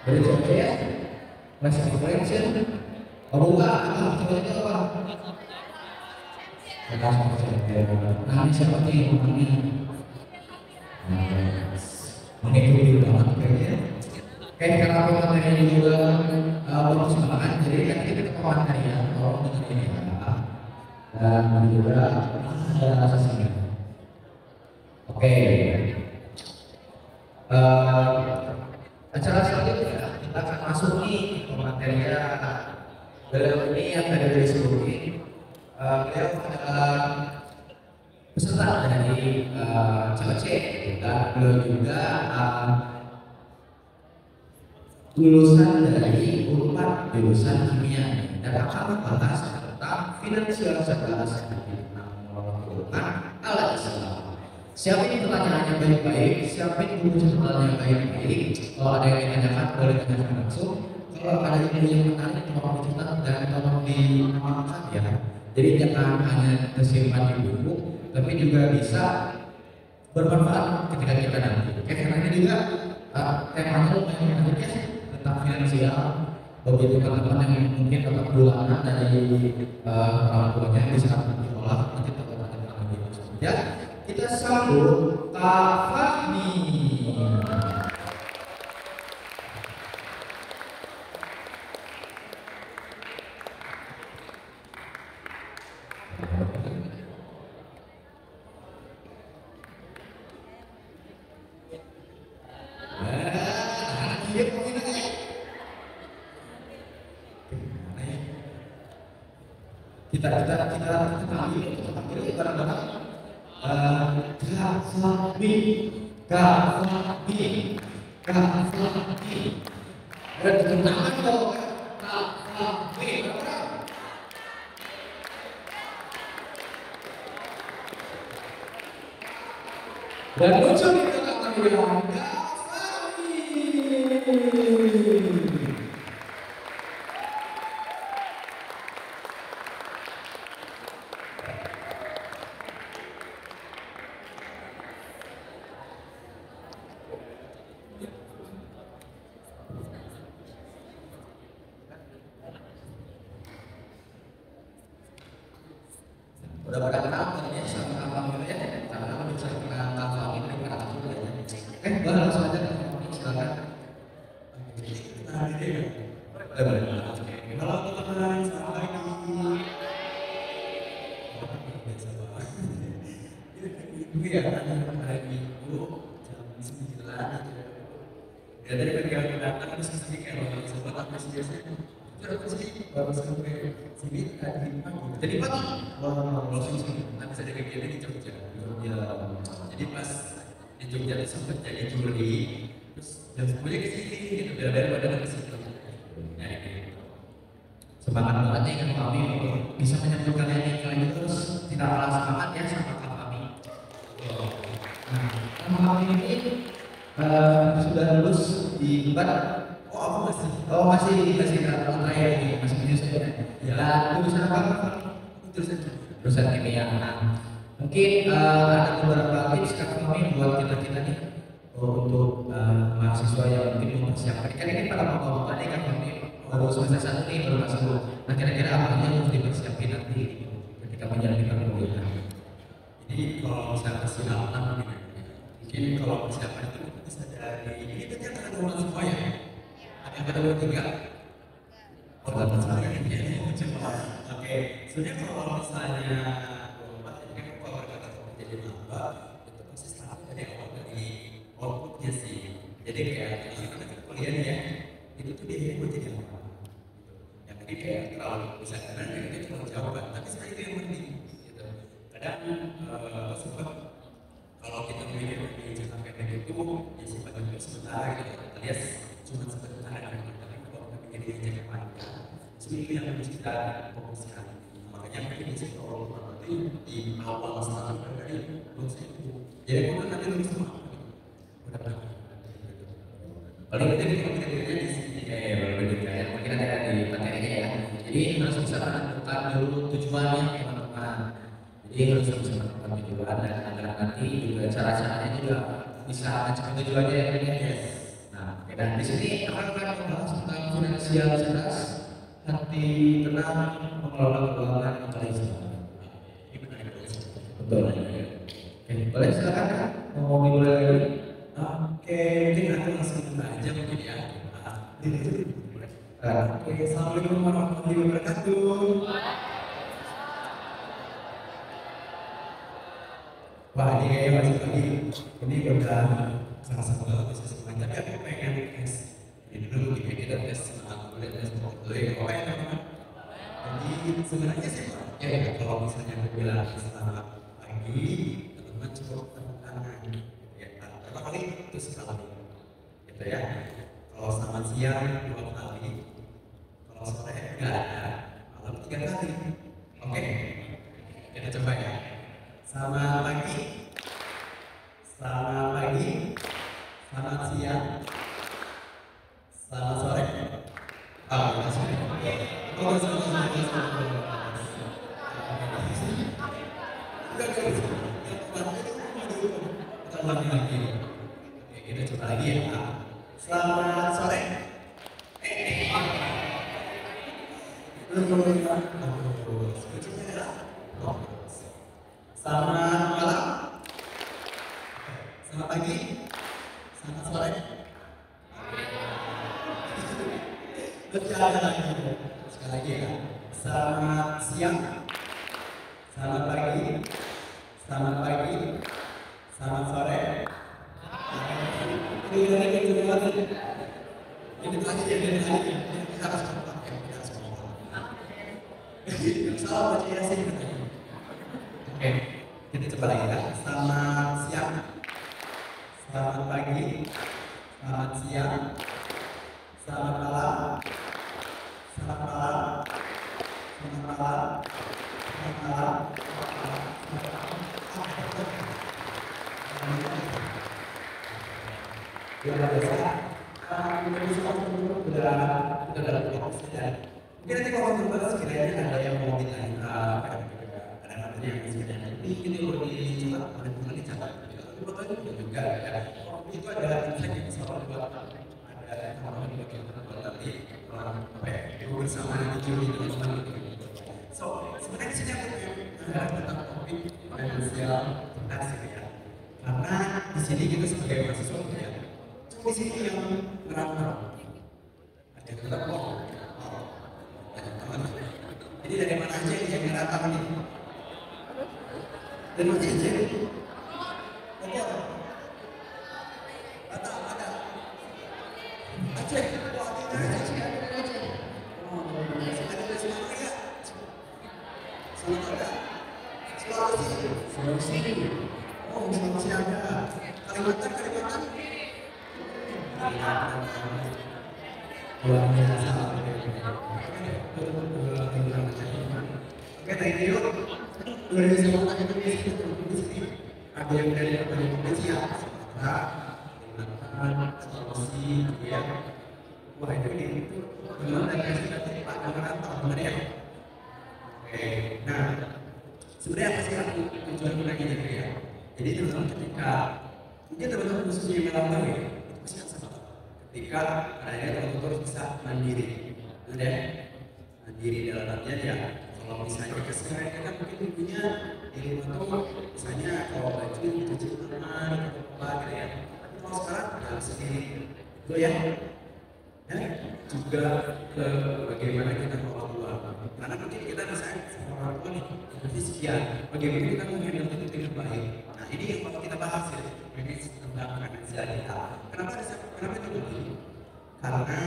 Dari coba ya, masih differential. Oh bukan, coba itu apa? Nah, ini siapa nih ini? Mengikuti banget kayaknya. Kayak karena pemateri juga bagus banget, jadi kan kita ke pemateri ya, tolong dengerin ya. Dan juga ada asasinya. Oke. Acara selanjutnya kita akan masuk nih ke materi beliau ini yang tadi disebutin. Beliau adalah peserta dari COC dan beliau juga lulusan dari Unpad jurusan kimia dan akan membahas tentang finansial sekelas mengelola alat Islam. Siapin pertanyaannya baik-baik, siapin buku catatannya baik-baik. Kalau ada yang ditanyakan boleh ditanyakan langsung. Kalau ada yang menarik tolong dicatat dan tolong diamalkan ya. Jadi jangan hanya tersimpan di buku, tapi juga bisa bermanfaat ketika kita nanti. Oke, karena ini juga temanya lumayan menarik ya tentang finansial. Bagi teman-teman yang mungkin tetap bulanan dari orang tuanya bisa diolah nanti teman-teman lagi ya. Kita sambut Kak Fahmi. Kita tampil bareng-bareng. Kak Fahmi. Ada ketenangan dong. Kak Fahmi. Dan muncul di tengah tampilan Kak Fahmi. Udah pada kenal kan ya sama Kak Fahmi ya? Karena bisa kenal Kak Fahmi dari para tamu ya. Boleh langsung aja Kak Fahmi, silakan. Boleh. Halo teman-teman, selamat pagi. Ya, hari Minggu jam 9. Ya dari pagi datang terus sedikit kalau sempat aku biasanya. Terus sih baru sampai sini tadi pagi. Jadi pagi. Langsung sih. Nanti saya kegiatan di Jogja. Jadi pas di Jogja itu sempat jadi juri. Terus jam 10 ke sini gitu. Daripada ke situ. Nah, gitu. Semangat banget nih Kak Fahmi bisa menyambut kalian ini terus tidak kalah semangat ya sama Kak Fahmi. Nah, Kak Fahmi ini sudah lulus di Unpad. Masih tahun terakhir ini masih menyusun ya. Dan jurusan apa Kak Fahmi? Jurusan kimia. Nah, mungkin ada beberapa tips Kak Fahmi buat kita nih untuk mahasiswa yang mungkin mempersiapkan. Kan ini pada mau tadi Kak Fahmi baru semester 1 nih baru masuk. Nah kira-kira apa yang harus dipersiapkan nanti ketika menjalankan kuliah? Jadi kalau misalnya persiapan mungkin kalau persiapan itu bisa dari ini kan yang ada orang semua ya. Ada yang ada tiga. Orang semua ya. Oke. Sebenarnya kalau misalnya kalau berkata jadi lamba itu pasti start dari awal dari outputnya sih. Jadi kayak kita kuliah ya itu tuh dia buat jadi apa? Yang tadi kayak terlalu bisa karena itu cuma jawaban, tapi sebenarnya itu yang penting. Gitu. Kadang sempat kalau kita memikir di jangka pendek itu ya sifatnya sebentar gitu. Alias cuma sebentar tapi kalau kita pikir di jangka panjang sebenarnya yang harus kita fokuskan. Makanya mungkin di situ itu di awal start dari lulus itu. Jadi kalau nanti lulus semua Paling penting kalau kita di sini kayak mungkin ada di materinya ya. Jadi harus bisa menentukan dulu tujuannya teman-teman. Jadi harus bisa menentukan tujuan dan agar nanti juga cara-caranya juga bisa mencapai tujuannya ya. Nah, Dan di sini akan membahas tentang finansial cerdas, hati tenang, mengelola keuangan yang paling sehat. Betul. Oke, boleh silakan Kak. Mau dimulai lagi? Oke, mungkin aku langsung buka aja mungkin ya. Oke, assalamualaikum warahmatullahi wabarakatuh. Wah, ini kayaknya masih pagi. Ini udah sama-sama bagus ya semuanya. Tapi aku pengen tes ini dulu, kita tes semangat dulu, tes dulu ya. Apa ya teman-teman? Jadi sebenarnya sih, ya kalau misalnya aku bilang selamat pagi, teman-teman cukup tepuk tangan. Ya, pertama kali itu sekali, gitu ya. Kalau selamat siang 2 kali, kalau sore enggak ada, malam 3 kali. Oke, kita coba ya. Selamat pagi, selamat pagi, selamat siang, selamat sore. Selamat sore. Oh, selamat sore. Lagi. Oke, kita coba lagi ya. Selamat sore. Selamat malam. Selamat pagi. Selamat sore. Sekali lagi. Sekali lagi ya. Selamat siang. Selamat pagi. Selamat pagi. Selamat sore. Ini lagi. Ini lagi ya. Kita harus kompak ya. Kita harus kompak. Salah baca ya sih. Oke, kita coba lagi ya. Selamat siang. Selamat pagi. Selamat siang. Selamat malam. Selamat malam. Selamat malam. Selamat malam. Ya, biasa. Udah dalam proses ya. Mungkin nanti kalau terbahas kiranya ada yang mau ditanya ada materi yang sebenarnya ini kalau di ada kembali catat juga ya. Itu ada insight yang bisa buat ada teman-teman di bagian nanti orang apa ya bersama di juri teman-teman. So sebenarnya di sini aku tentang topik finansial cerdas ya. Karena di sini kita sebagai mahasiswa ya. Di sini yang merantau ada tetap kok jadi dari mana aja yang merantau nih dari mana aja ada Aceh Sulawesi oh Sulawesi ada Kalimantan luar biasa. Oke, thank you. Dari semua itu di sini ada yang dari Indonesia, Kalimantan, Sulawesi, ya. Wah itu memang dari sini Pak Merantau, benar ya? Oke, nah sebenarnya apa sih tujuan kita gitu ya? Jadi teman-teman ketika mungkin teman-teman khususnya yang merantau ya, ketika adanya teman-teman bisa mandiri, udah mandiri dalam artian ya kalau misalnya sekarang kita mungkin punya di rumah tuh misalnya kalau baju cuci tangan atau apa gitu ya, tapi kalau sekarang harus sendiri, itu ya, juga ke bagaimana kita mengelola uang, karena mungkin kita bisa sama orang tua nih, jadi sekian, bagaimana kita menghandle itu dengan baik. Nah ini yang mau kita bahas ya, ini tentang finansial kita. Kenapa itu begini? Karena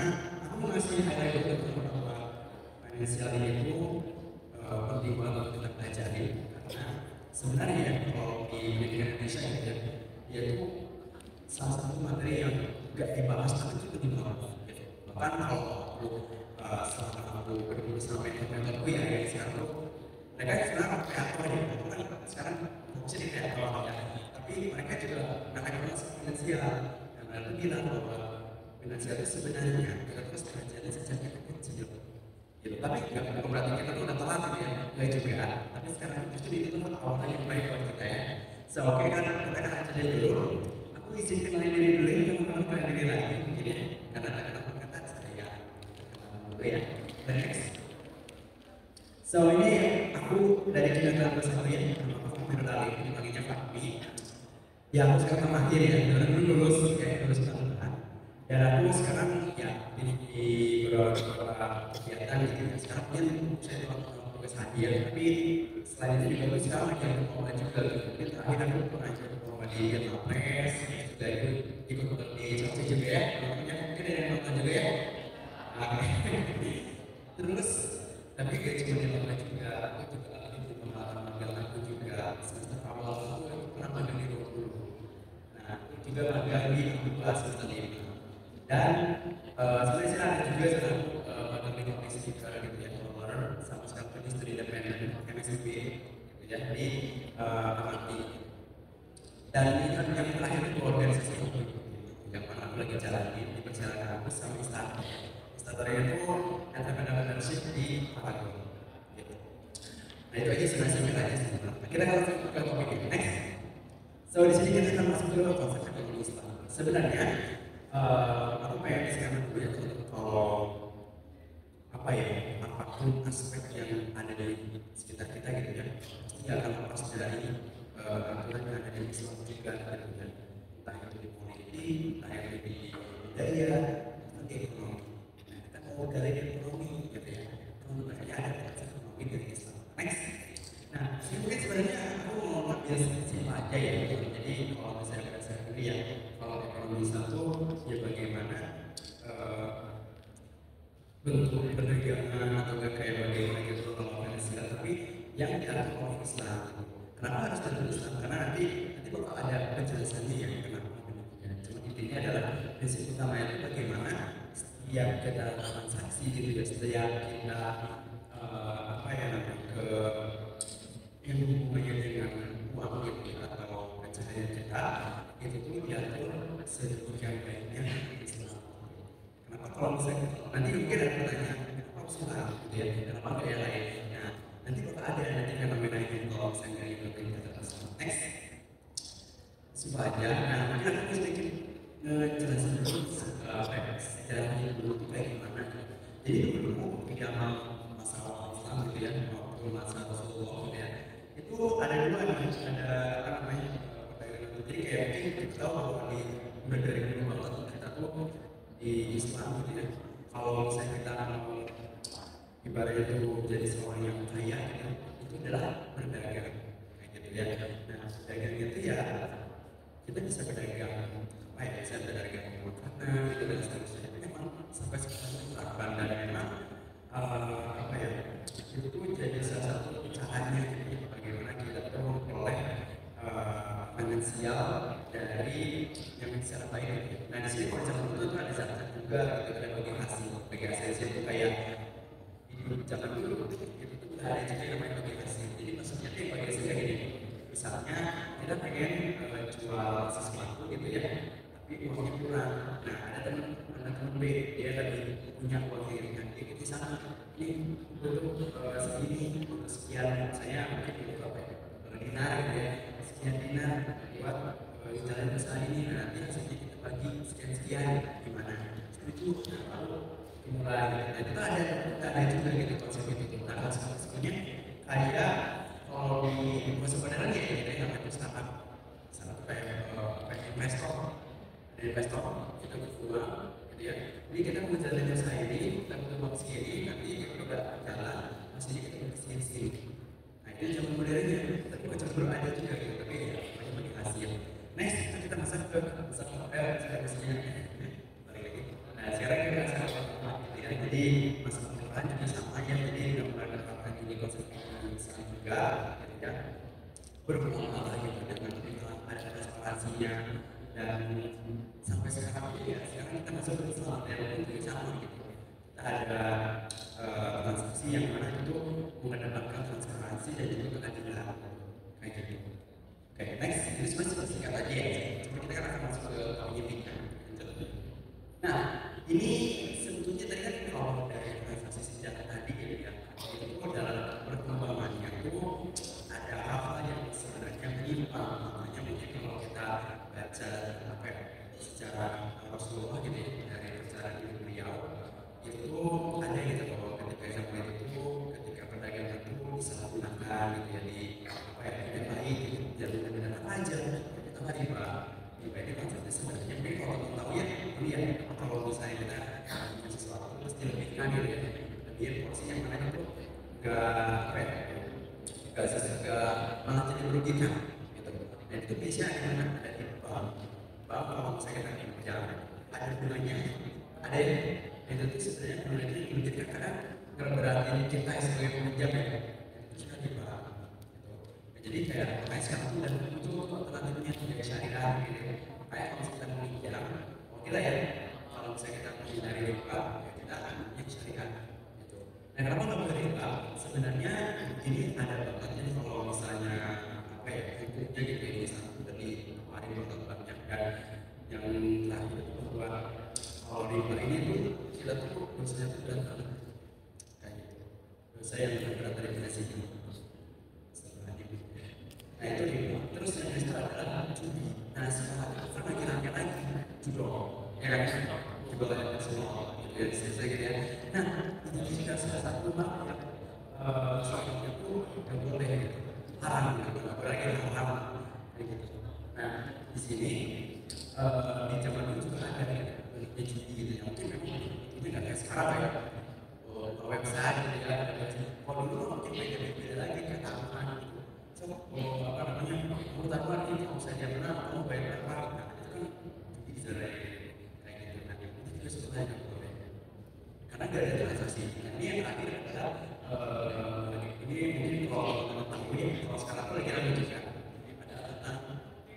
aku mengasih highlight untuk bahwa finansial ini itu penting banget kita pelajari karena sebenarnya kalau di pendidikan Indonesia dia itu salah satu materi yang gak dibahas tapi itu penting banget. Bahkan kalau aku selama aku berdua sama mentorku ya sekarang tuh mereka sekarang kreator ya, kan sekarang fokusnya di kreator ya, tapi mereka juga akan bahas finansial. Lalu bilang bahwa finansial itu sebenarnya kita terus belajarnya sejak kita kecil gitu. Tapi nggak berarti kita tuh udah telat gitu ya, nggak juga. Tapi sekarang justru itu tuh awalnya yang baik buat kita ya. So oke kan, kita akan aja dulu. Aku izin kenalin diri dulu ya, teman-teman kenalin diri lagi mungkin ya. dari kita bersama ya, Fahmi dipanggilnya Fahmi. Ya aku sekarang tamatin ya, karena dulu lulus tahun. Dan aku sekarang ya ini di beberapa kegiatan gitu ya. Sekarang pun saya tugas hadiah, tapi selain itu juga sekarang lagi ada pengumuman juga gitu. Terakhir aku pernah ikut pengumuman di Pilpres, juga ikut di Chelsea juga ya. Mungkin ada yang nonton juga ya. Terus tapi kayak cuma di Pilpres juga, aku juga di pengalaman magang aku juga semester awal aku pernah magang di 20. Nah itu juga magang di kelas semester 5. Dan sebenarnya saya ada juga sekarang magang di komisi juga gitu ya, follower sama sekali di studi independen MSB gitu ya di Amati. Dan ini kan yang terakhir itu organisasi itu yang mana aku lagi jalani di perjalanan aku sama Istana. Istana itu entrepreneurship di Papago. Gitu. Nah itu aja sebenarnya aja sebenarnya. Kita kalau ke topik ini next. So di sini kita akan masuk dulu konsep ekonomi Islam. Sebenarnya aku pengen sekarang dulu ya kalau apa ya apapun aspek yang ada di sekitar kita gitu ya pasti akan lepas dari aturan yang ada di Islam juga gitu ya, entah itu di politik, entah itu di budaya, entah di ekonomi. Nah kita mau dari ekonomi gitu ya, makanya ada konsep ekonomi dari Islam. Next. Nah mungkin sebenarnya aku mau ngambil simpel aja ya, jadi kalau misalnya berdasarkan dulu ya, kalau ekonomi Islam itu ya bagaimana bentuk perdagangan atau kayak bagaimana gitu kalau finansial, tapi yang diatur oleh Islam. Kenapa harus diatur Islam? Karena nanti bakal ada penjelasannya yang kenapa demikian. Cuma intinya adalah prinsip utama itu bagaimana setiap kita transaksi gitu ya, setiap kita apa ya namanya ke yang hubungannya dengan uang gitu ya, atau pencahayaan kita itu tuh diatur sedemikian baiknya Islam. Kenapa kalau misalnya nanti mungkin ada pertanyaan kenapa harus Islam gitu ya, kenapa nggak yang lain? Nah nanti bakal ada nanti fenomena ini kalau misalnya itu kita terus next supaya aja. Nah mungkin aku sedikit ngejelasin dulu apa ya sejarahnya dulu itu kayak gimana. Jadi dulu ketika masalah Islam gitu ya, waktu masa Rasulullah gitu ya, itu ada dua ada apa namanya perdagangan. Jadi kayak mungkin kita tahu bahwa di udah dari dulu banget kita tuh di Islam gitu ya, kalau misalnya kita mau ibaratnya itu jadi seorang yang kaya gitu, itu adalah berdagang kayak gitu ya. Nah dagang itu ya kita bisa berdagang apa ya, bisa berdagang makanan gitu dan seterusnya. Memang sampai sekarang itu terapkan dan memang apa ya itu tuh jadi salah satu caranya gitu, bagaimana kita tuh memperoleh finansial dari yang secara baik. Nah di sini konsep itu ada zakat juga gitu, ada bagi hasil itu kayak hidup zaman dulu itu tuh ada juga yang namanya bagi hasil. Jadi maksudnya itu bagi hasil kayak gini, misalnya kita pengen jual sesuatu gitu ya, tapi uangnya kurang. Nah ada teman B dia lagi punya uang kiriman, dia di sana ini butuh segini untuk sekian, saya mungkin butuh apa ya, dinar gitu ya, sekian dinar buat jalan usaha ini. Nah nanti hasilnya kita bagi sekian gimana? Itu lalu dimulai. Nah itu ada juga gitu konsep itu. Nah konsepnya kayak kalau di sebenarnya ya kita namanya startup kayak investor. Ada investor kita berjuang gitu ya. Jadi kita menjalani usaha ini, kita butuh uang segini, nanti kita udah jalan, hasilnya kita bagi segini. Nah itu zaman modernnya, tapi macam belum ada juga gitu, tapi ya banyak bagi hasil. Next kita masuk ke hasilnya. Nah sekarang kita masuk gitu ya. Jadi masalah depan juga sama ya. Jadi mudah-mudahan menerapkan ini konsep Islam juga, gitu ya. Bermuamalah gitu dengan ada transparansinya dan sampai sekarang ini ya sekarang kita masuk ke Islam ya itu sama gitu. Kita ada transaksi yang mana itu mengedepankan transparansi dan juga keadilan kayak gitu. Oke, next ini sebenarnya singkat aja ya. Cuma kita akan masuk ke penyidikan. Nah ini sebetulnya tadi kan kalau dari transaksi sejarah tadi gitu ya, itu dalam perkembangannya itu ada hal yang sebenarnya menyimpang. Makanya mungkin kalau kita baca apa ya, sejarah Rasulullah gitu ya, dari perjalanan hidup beliau itu ada gitu bahwa ketika zaman itu ketika perdagangan itu disalahgunakan gitu enak gitu ya, lebih porsinya mana itu nggak apa ya, nggak malah jadi merugikan gitu. Dan itu biasanya ada di bank, kalau misalnya kita di perjalanan ada gunanya, ada yang itu tuh sebenarnya gunanya lebih karena ngeberatin kita sebagai peminjam ya, itu sudah di bank gitu. Jadi kayak kayak sekarang tuh dan itu alternatifnya kayak syariah gitu, kayak kalau kita meminjam, oke lah ya, kalau misalnya kita menghindari riba, ya kita akan yang syariah gitu. Nah kenapa nggak boleh riba? Sebenarnya ini ada banget, jadi kalau misalnya apa ya, hukumnya gitu ya, misalnya dari kemarin banyak kan yang terakhir itu bahwa kalau riba ini tuh kita tuh dosanya tuh berat banget kayak gitu, dosa yang berat dari finansi ini. Nah itu riba. Terus yang kedua adalah judi. Nah sekarang itu kan lagi lagi judo, ya kan? Judo yang semua gitu ya, selesai gitu ya. Nah ini juga salah satu hal yang soalnya itu yang boleh gitu, haram gitu, apalagi haram kayak gitu. Nah di sini di zaman dulu juga ada bentuknya judi gitu ya, mungkin memang ini nggak kayak sekarang ya, website gitu ya. Kalau dulu mungkin beda lagi kata apa gitu. So, apa namanya, kamu taruhan ini kalau saya menang kamu bayar berapa, nah itu kan judi bisa kayak gitu. Nah itu juga sebenarnya boleh karena nggak ada transaksi. Ini yang terakhir adalah ini mungkin kalau teman-teman ini kalau sekarang tuh lagi ada juga ada tentang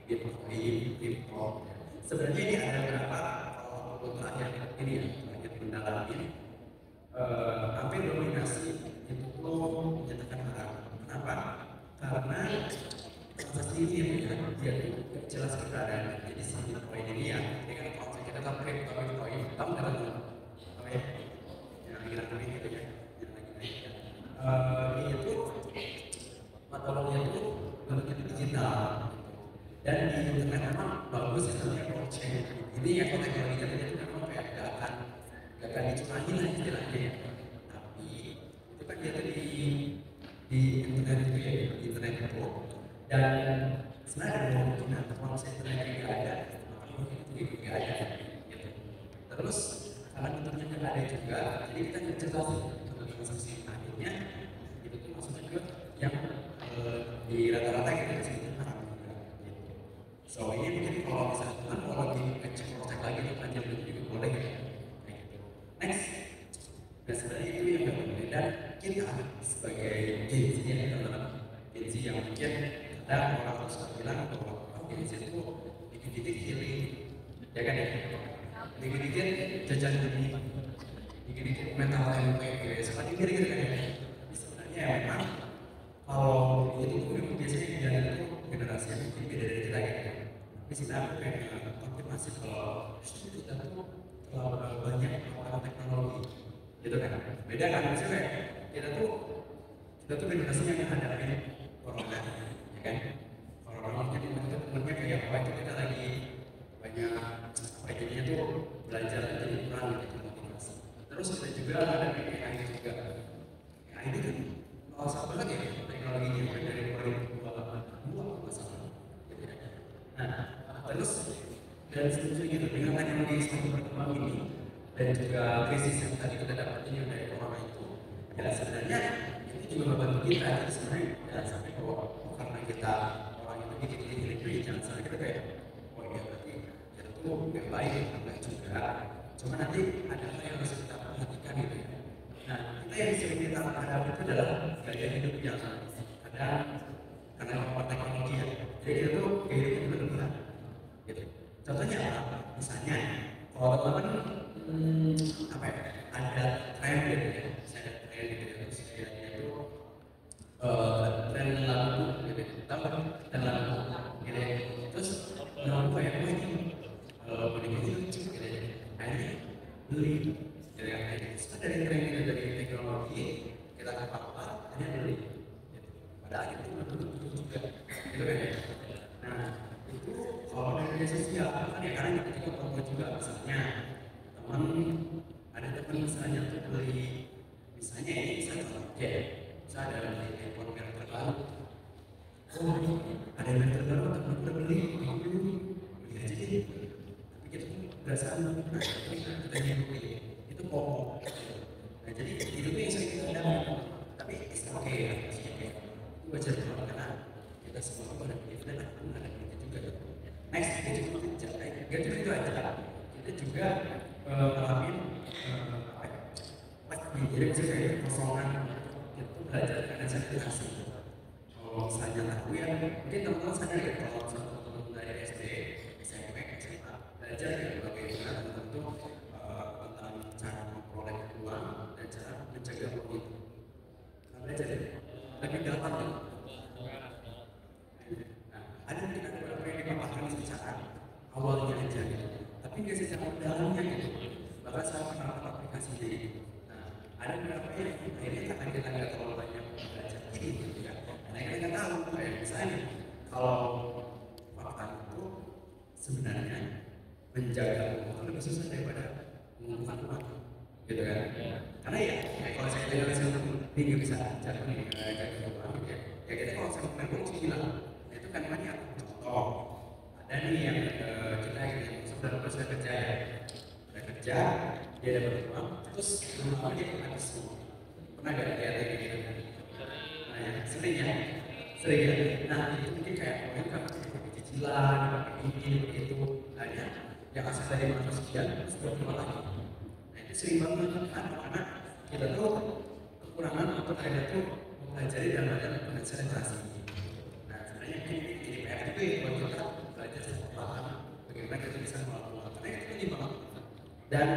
Bitcoin. Sebenarnya ini ada beberapa kalau terakhir ini ya, terakhir mendalami hampir dominasi itu tuh menyatakan haram. Kenapa? Karena transaksi ini ya, dia itu jelas keberadaan. Jadi si Bitcoin ini ya, ini kan kalau kita tahu Bitcoin, tahu nggak tahu? Oke, yang lagi naik gitu ya, yang lagi naik. Ini itu mata uangnya itu bentuknya digital. Dan di internet memang bagus namanya blockchain. Ini ya kalau teknologinya itu memang kayak gak akan dicurangi lah istilahnya ya. Tapi itu kan dia di internet itu ya, di internet itu. Dan sebenarnya ada kemungkinan kalau misalnya internet tidak ada, maka itu juga ada. Gitu. Terus karena internetnya nggak ada juga, jadi kita nggak jelas untuk transaksi akhirnya itu tuh maksudnya juga yang di rata-rata kita disebutnya haram. So ini mungkin kalau misalnya kalau lagi ngecek lagi itu aja juga boleh ya. Next, nah sebenarnya itu yang nggak boleh dan kita sebagai Gen Z ya teman-teman, Gen Z yang mungkin kadang orang harus bilang bahwa Gen Z itu dikit-dikit healing, ya kan ya, dikit-dikit jajan demi, dikit-dikit mental health kayak seperti gitu kan ya. Sebenarnya ya memang kalau itu biasanya jalan itu generasi yang mungkin beda dari kita ya. Di sini aku pengen konfirmasi kalau kita tuh terlalu banyak menggunakan teknologi, gitu kan? Beda kan? Maksudnya kita tuh generasi yang menghadapi corona, ya kan? Corona jadi kita temennya kayak apa itu kita lagi banyak apa jadinya tuh belajar jadi kurang gitu motivasi. Terus kita juga ada AI juga. AI ini kan kalau sama lagi ya teknologinya dari 2022 masalah. Nah, terus dan setuju gitu dengan teknologi semakin berkembang ini dan juga krisis yang tadi kita dapat ini dari corona itu, ya sebenarnya itu juga membantu kita. Jadi sebenarnya jangan sampai bahwa karena kita orang yang dikit-dikit jangan sampai kita kayak oh ya berarti kita tuh nggak baik, enggak juga. Cuma nanti ada hal yang harus kita perhatikan gitu ya. Nah, kita yang sering kita hadapi itu adalah gaya hidup yang ada karena teknologi ya. Jadi kita tuh gaya hidup itu berlebihan. Gitu. Contohnya apa? Misalnya, kalau teman-teman apa ya? Ada tren gitu ya, misalnya tren gitu ya, terus kayaknya itu tren lagu gitu, tahu kan? Tren lagu gitu ya. Terus lagu kayak apa ini? Boneka itu lucu gitu ya. Akhirnya beli, gitu ya. Terus dari tren itu dari teknologi kita apa-apa, akhirnya beli. Gitu. Pada akhirnya itu menurut juga, gitu kan ya. Nah, itu kalau media sosial kan ya karena ketika promo juga misalnya teman ada teman misalnya tuh beli misalnya ini misalnya oke misalnya ada beli handphone merek terbaru, oh ada merek terbaru teman udah beli aja deh, tapi kita pun berdasarkan kita beli itu promo. Nah Nah, jadi itu tuh yang sering kita hadapi. Tapi it's okay ya, maksudnya kayak itu wajar banget karena kita semua tuh ada begitu dan aku ada begitu juga. Next, kita juga gak cuma itu aja. Kita juga ngalamin apa ya? Jadi maksudnya kayak kosongan itu belajar karena sanitasi. Kalau misalnya aku ya, mungkin teman-teman sadar ya kalau misalnya teman-teman dari SD, SMP, SMA belajar ya bagaimana tentang itu tentang cara memperoleh uang dan cara menjaga uang itu. Nah, belajar ya, lebih dalam ya. Nah, ada mungkin ada beberapa yang dipaparkan secara awalnya aja gitu, tapi nggak secara dalamnya gitu. Bahkan saya pernah aplikasinya gitu. Nah, ada beberapa yang akhirnya karena kita nggak terlalu banyak belajar ini gitu ya. Nah, kita tahu kayak misalnya kalau fakta itu sebenarnya menjaga uang itu lebih susah daripada mengumpulkan uang, gitu kan? Karena ya, kayak kalau saya bilang ini nggak bisa jaga uang, gitu ya. Ya kita kalau saya main uang sih bilang, nah itu kan banyak contoh. Ada nih yang kita yang sudah kerja ya, udah kerja, dia dapat uang, terus rumah dia habis semua. Pernah nggak lihat kayak gitu? Nah, ya, sering ya. Nah, itu mungkin kayak mereka pakai cicilan, pakai ini, begitu. Nah, yang asal dari mana sekian, sudah keluar lagi. Nah, itu sering banget kan, karena kita tuh kekurangan atau ada tuh mempelajari dalam ada konsentrasi. Nah, sebenarnya ini PR itu ya, kalau kita belajar sesuatu, bagaimana kita bisa melakukan. Karena itu penting banget. Dan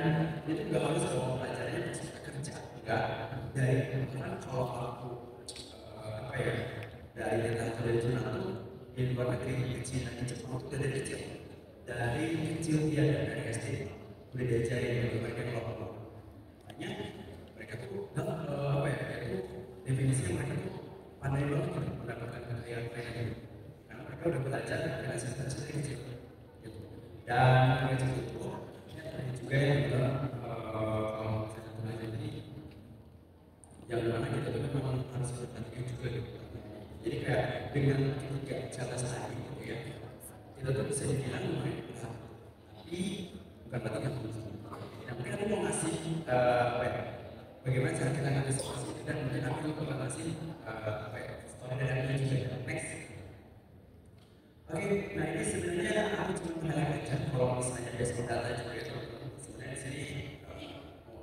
itu nggak harus kalau pelajarannya pas kita kerja, enggak dari karena kalau aku apa ya dari literatur dari jurnal itu di luar negeri kecil dan Jepang itu dari kecil dia dari SD udah diajarin bagaimana dia kelompok. Makanya mereka tuh apa ya itu definisinya mereka tuh pandai banget gitu mendapatkan kekayaan mereka gitu karena mereka udah belajar dengan sistem dari kecil gitu. Dan mereka itu ada juga yang bilang kalau misalnya belajar ini yang mana kita juga memang harus bertanding juga gitu. Jadi kayak dengan ketiga cara tadi gitu ya, kita tuh bisa dibilang lumayan berat, tapi bukan berarti nggak bisa. Nah, mungkin aku mau ngasih apa ya, bagaimana cara kita ngambil situasi itu dan mungkin aku juga mau ngasih apa ya, story dari aku juga. Next. Oke, nah ini sebenarnya aku cuma menghalang aja kalau misalnya basic data juga itu sebenarnya di sini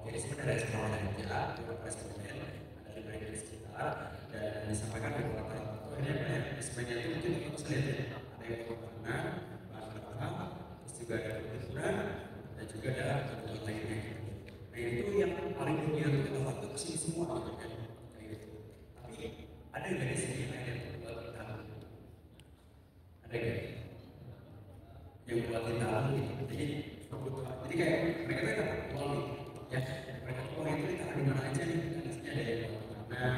jadi sebenarnya ada sekolah yang jalan, beberapa responden, ada juga yang dari sekitar dan disampaikan beberapa ini banyak sebenarnya itu mungkin kita bisa lihat ya ada yang berwarna, bahan terus juga ada ukuran dan juga ada bentuk lainnya. Nah itu yang paling dominan kita waktu kesini semua gitu kan, kayak gitu. Tapi ada yang dari sini lain yang buat kita, ada yang buat kita gitu. Jadi kayak mereka tuh dapat uang nih, ya mereka tuh uang itu ditaruh di mana aja nih, kan di sini ada yang warna,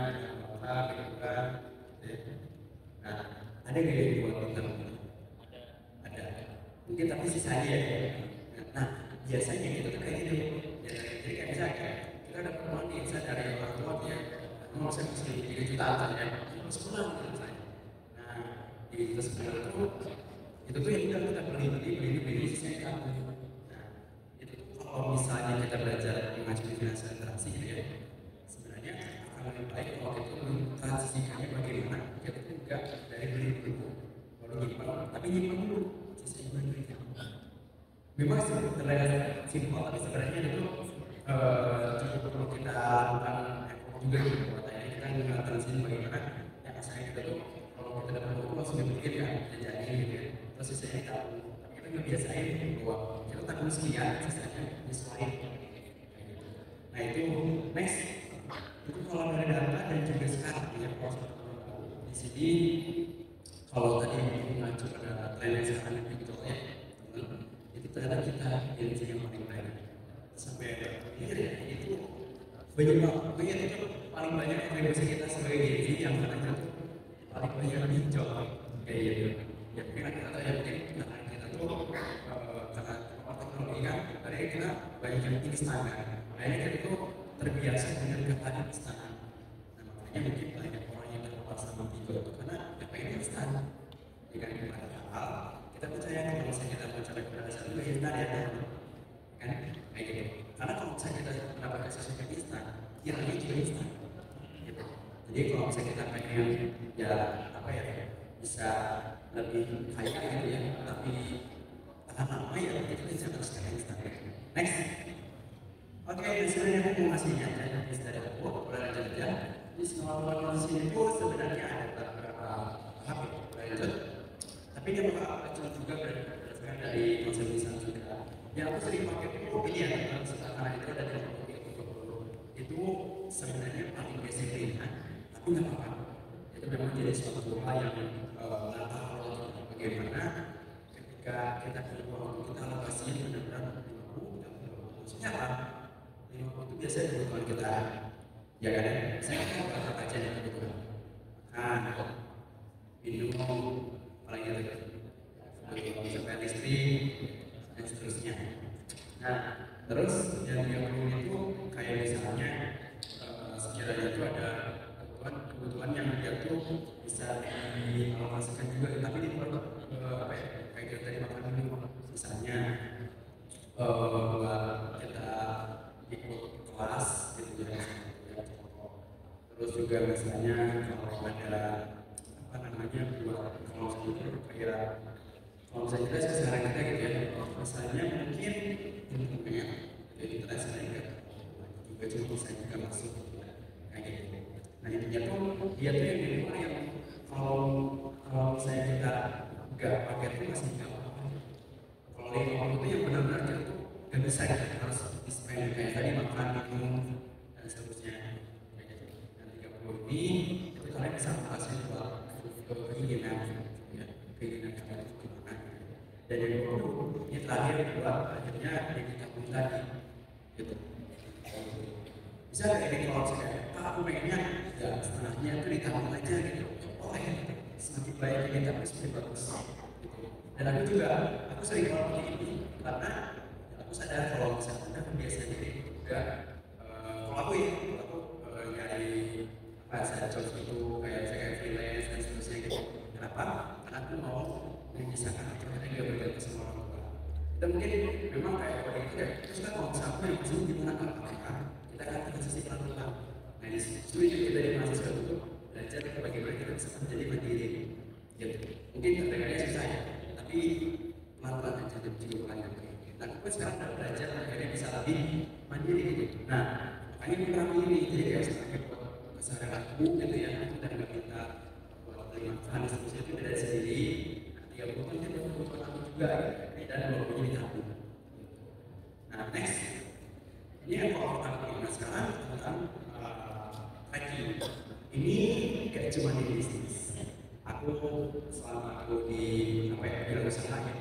ukuran. Nah, ada nggak yang dibuat kita? Ada. Mungkin tapi sisanya ya. Nah, biasanya kita tuh kayak gitu. Jadi kayak misalnya kita dapat uang nih, misalnya dari orang tua ya, mau saya mesti 3 jutaan saja, terus pulang gitu misalnya. Nah, di itu sebenarnya itu tuh yang kita beli sisanya kita beli. Nah, itu kalau misalnya kita belajar mengajar finansial transaksi gitu ya, sebenarnya akan lebih baik kalau kita transisikannya bagaimana kita tuh enggak dari beli dulu baru nyimpan, tapi nyimpan dulu sisanya baru beli. Memang terlihat simpel tapi sebenarnya itu cukup perlu kita lakukan effort juga gitu. Makanya kita nggak transisi bagaimana yang asalnya kita tuh kalau kita dapat uang langsung dipikir ya jadi gitu ya, terus sisanya kita tabung. Tapi kita nggak biasain bahwa kita tabung sekian sisanya disesuaikan. Nah itu next. Itu kalau dari data dan juga sekarang ya proses di sini kalau tadi mengacu pada tren yang sekarang itu ya itu ternyata kita yang paling banyak sampai akhir ya itu banyak banget itu paling banyak kontribusi kita sebagai Gen Z yang mana paling banyak hijau kayak gitu ya mungkin kita tahu ya mungkin karena kita tuh karena teknologi kan dari kita banyak yang instan kan akhirnya kita tuh terbiasa dengan kata instan. Nah makanya mungkin banyak orang yang terpapar sama Bigo itu karena yang pengen instan. Jika ada hal kita percaya kalau misalnya kita mencapai keberhasilan juga instan ya kan kayak gitu. Karena kalau misalnya kita kenapa kasih sesuatu instan, ya lagi juga instan. Gitu. Jadi kalau misalnya kita pengen ya apa ya bisa lebih kaya gitu ya, tapi tahan lama ya kita bisa terus kaya instan. Next. Oke, sebenarnya aku mau ngasih nyata dari aku, boleh lanjut aja. Di semua sini itu sebenarnya ada beberapa tahap ya, boleh lanjut. Tapi dia bakal kecil juga berdasarkan dari konsep desain juga. Yang aku sering pakai itu ini ya, karena itu ada dalam itu sebenarnya paling basic pilihan, tapi nggak apa-apa. Itu memang jadi suatu hal yang nggak tahu bagaimana ketika kita punya waktu kita alokasinya benar-benar 50, maksudnya apa? 50 itu biasanya kebutuhan kita, ya kan? Saya kan berangkat aja nih kebutuhan. Minum, paling itu sampai listrik dan seterusnya. Nah, terus yang kedua itu kayak misalnya sekiranya itu ada kebutuhan yang dia tuh bisa dialokasikan juga, tapi di luar apa ya, kayak kita tadi makan dulu, misalnya buat kita ikut kelas gitu ya. Terus juga misalnya kalau ada apa namanya buat kalau kayak kalau misalnya kita sekarang kita gitu ya, misalnya mungkin untungnya jadi kita sering juga bisa juga masuk kayak gitu. Nah intinya tuh dia tuh yang di luar yang kalau misalnya kita nggak pakai itu masih nggak apa-apa. Kalau yang waktu itu yang benar-benar kita tuh nggak bisa kita harus dispen kayak tadi makan minum dan seterusnya kayak gitu. Dan 30 ini itu kalian bisa mengatasi buat keinginan ya, keinginan kalian itu gimana. Dan yang kedua ini terakhir buat akhirnya yang kita pilih lagi gitu. Bisa kayak ini kalau saya aku pengennya ya setengahnya itu ditambah aja gitu. Boleh gitu. Semakin baik kita semakin bagus gitu. Dan aku juga aku sering ngomong ini karena aku sadar kalau misalnya aku biasanya juga kalau aku nyari apa saya coba itu kayak saya freelance dan seterusnya gitu. Kenapa? Karena aku mau memisahkan akhirnya nggak bergantung sama orang tua. Dan mungkin memang kayak pada itu ya terus kan kalau misalnya aku yang masuk gimana kan kita kan kita sisi pelan-pelan. Nah di situ kita dari mahasiswa itu belajar bagaimana kita bisa menjadi mandiri gitu. Mungkin terdengarnya susah ya, tapi pelan-pelan aja dan juga pelan-pelan. Nah, aku sekarang udah belajar akhirnya bisa lebih mandiri gitu. Nah, makanya aku pernah ini jadi kayak sebagai kesadaran aku gitu ya, kita nggak minta buat terima kasih seterusnya itu dari sendiri. Nanti ya bukan kita kebutuhan aku juga dan kalau ini tabung. Nah, next ini yang kalau pertama sekarang tentang tracking. Ini gak cuma di bisnis. Aku selama aku di apa ya bidang usaha ya,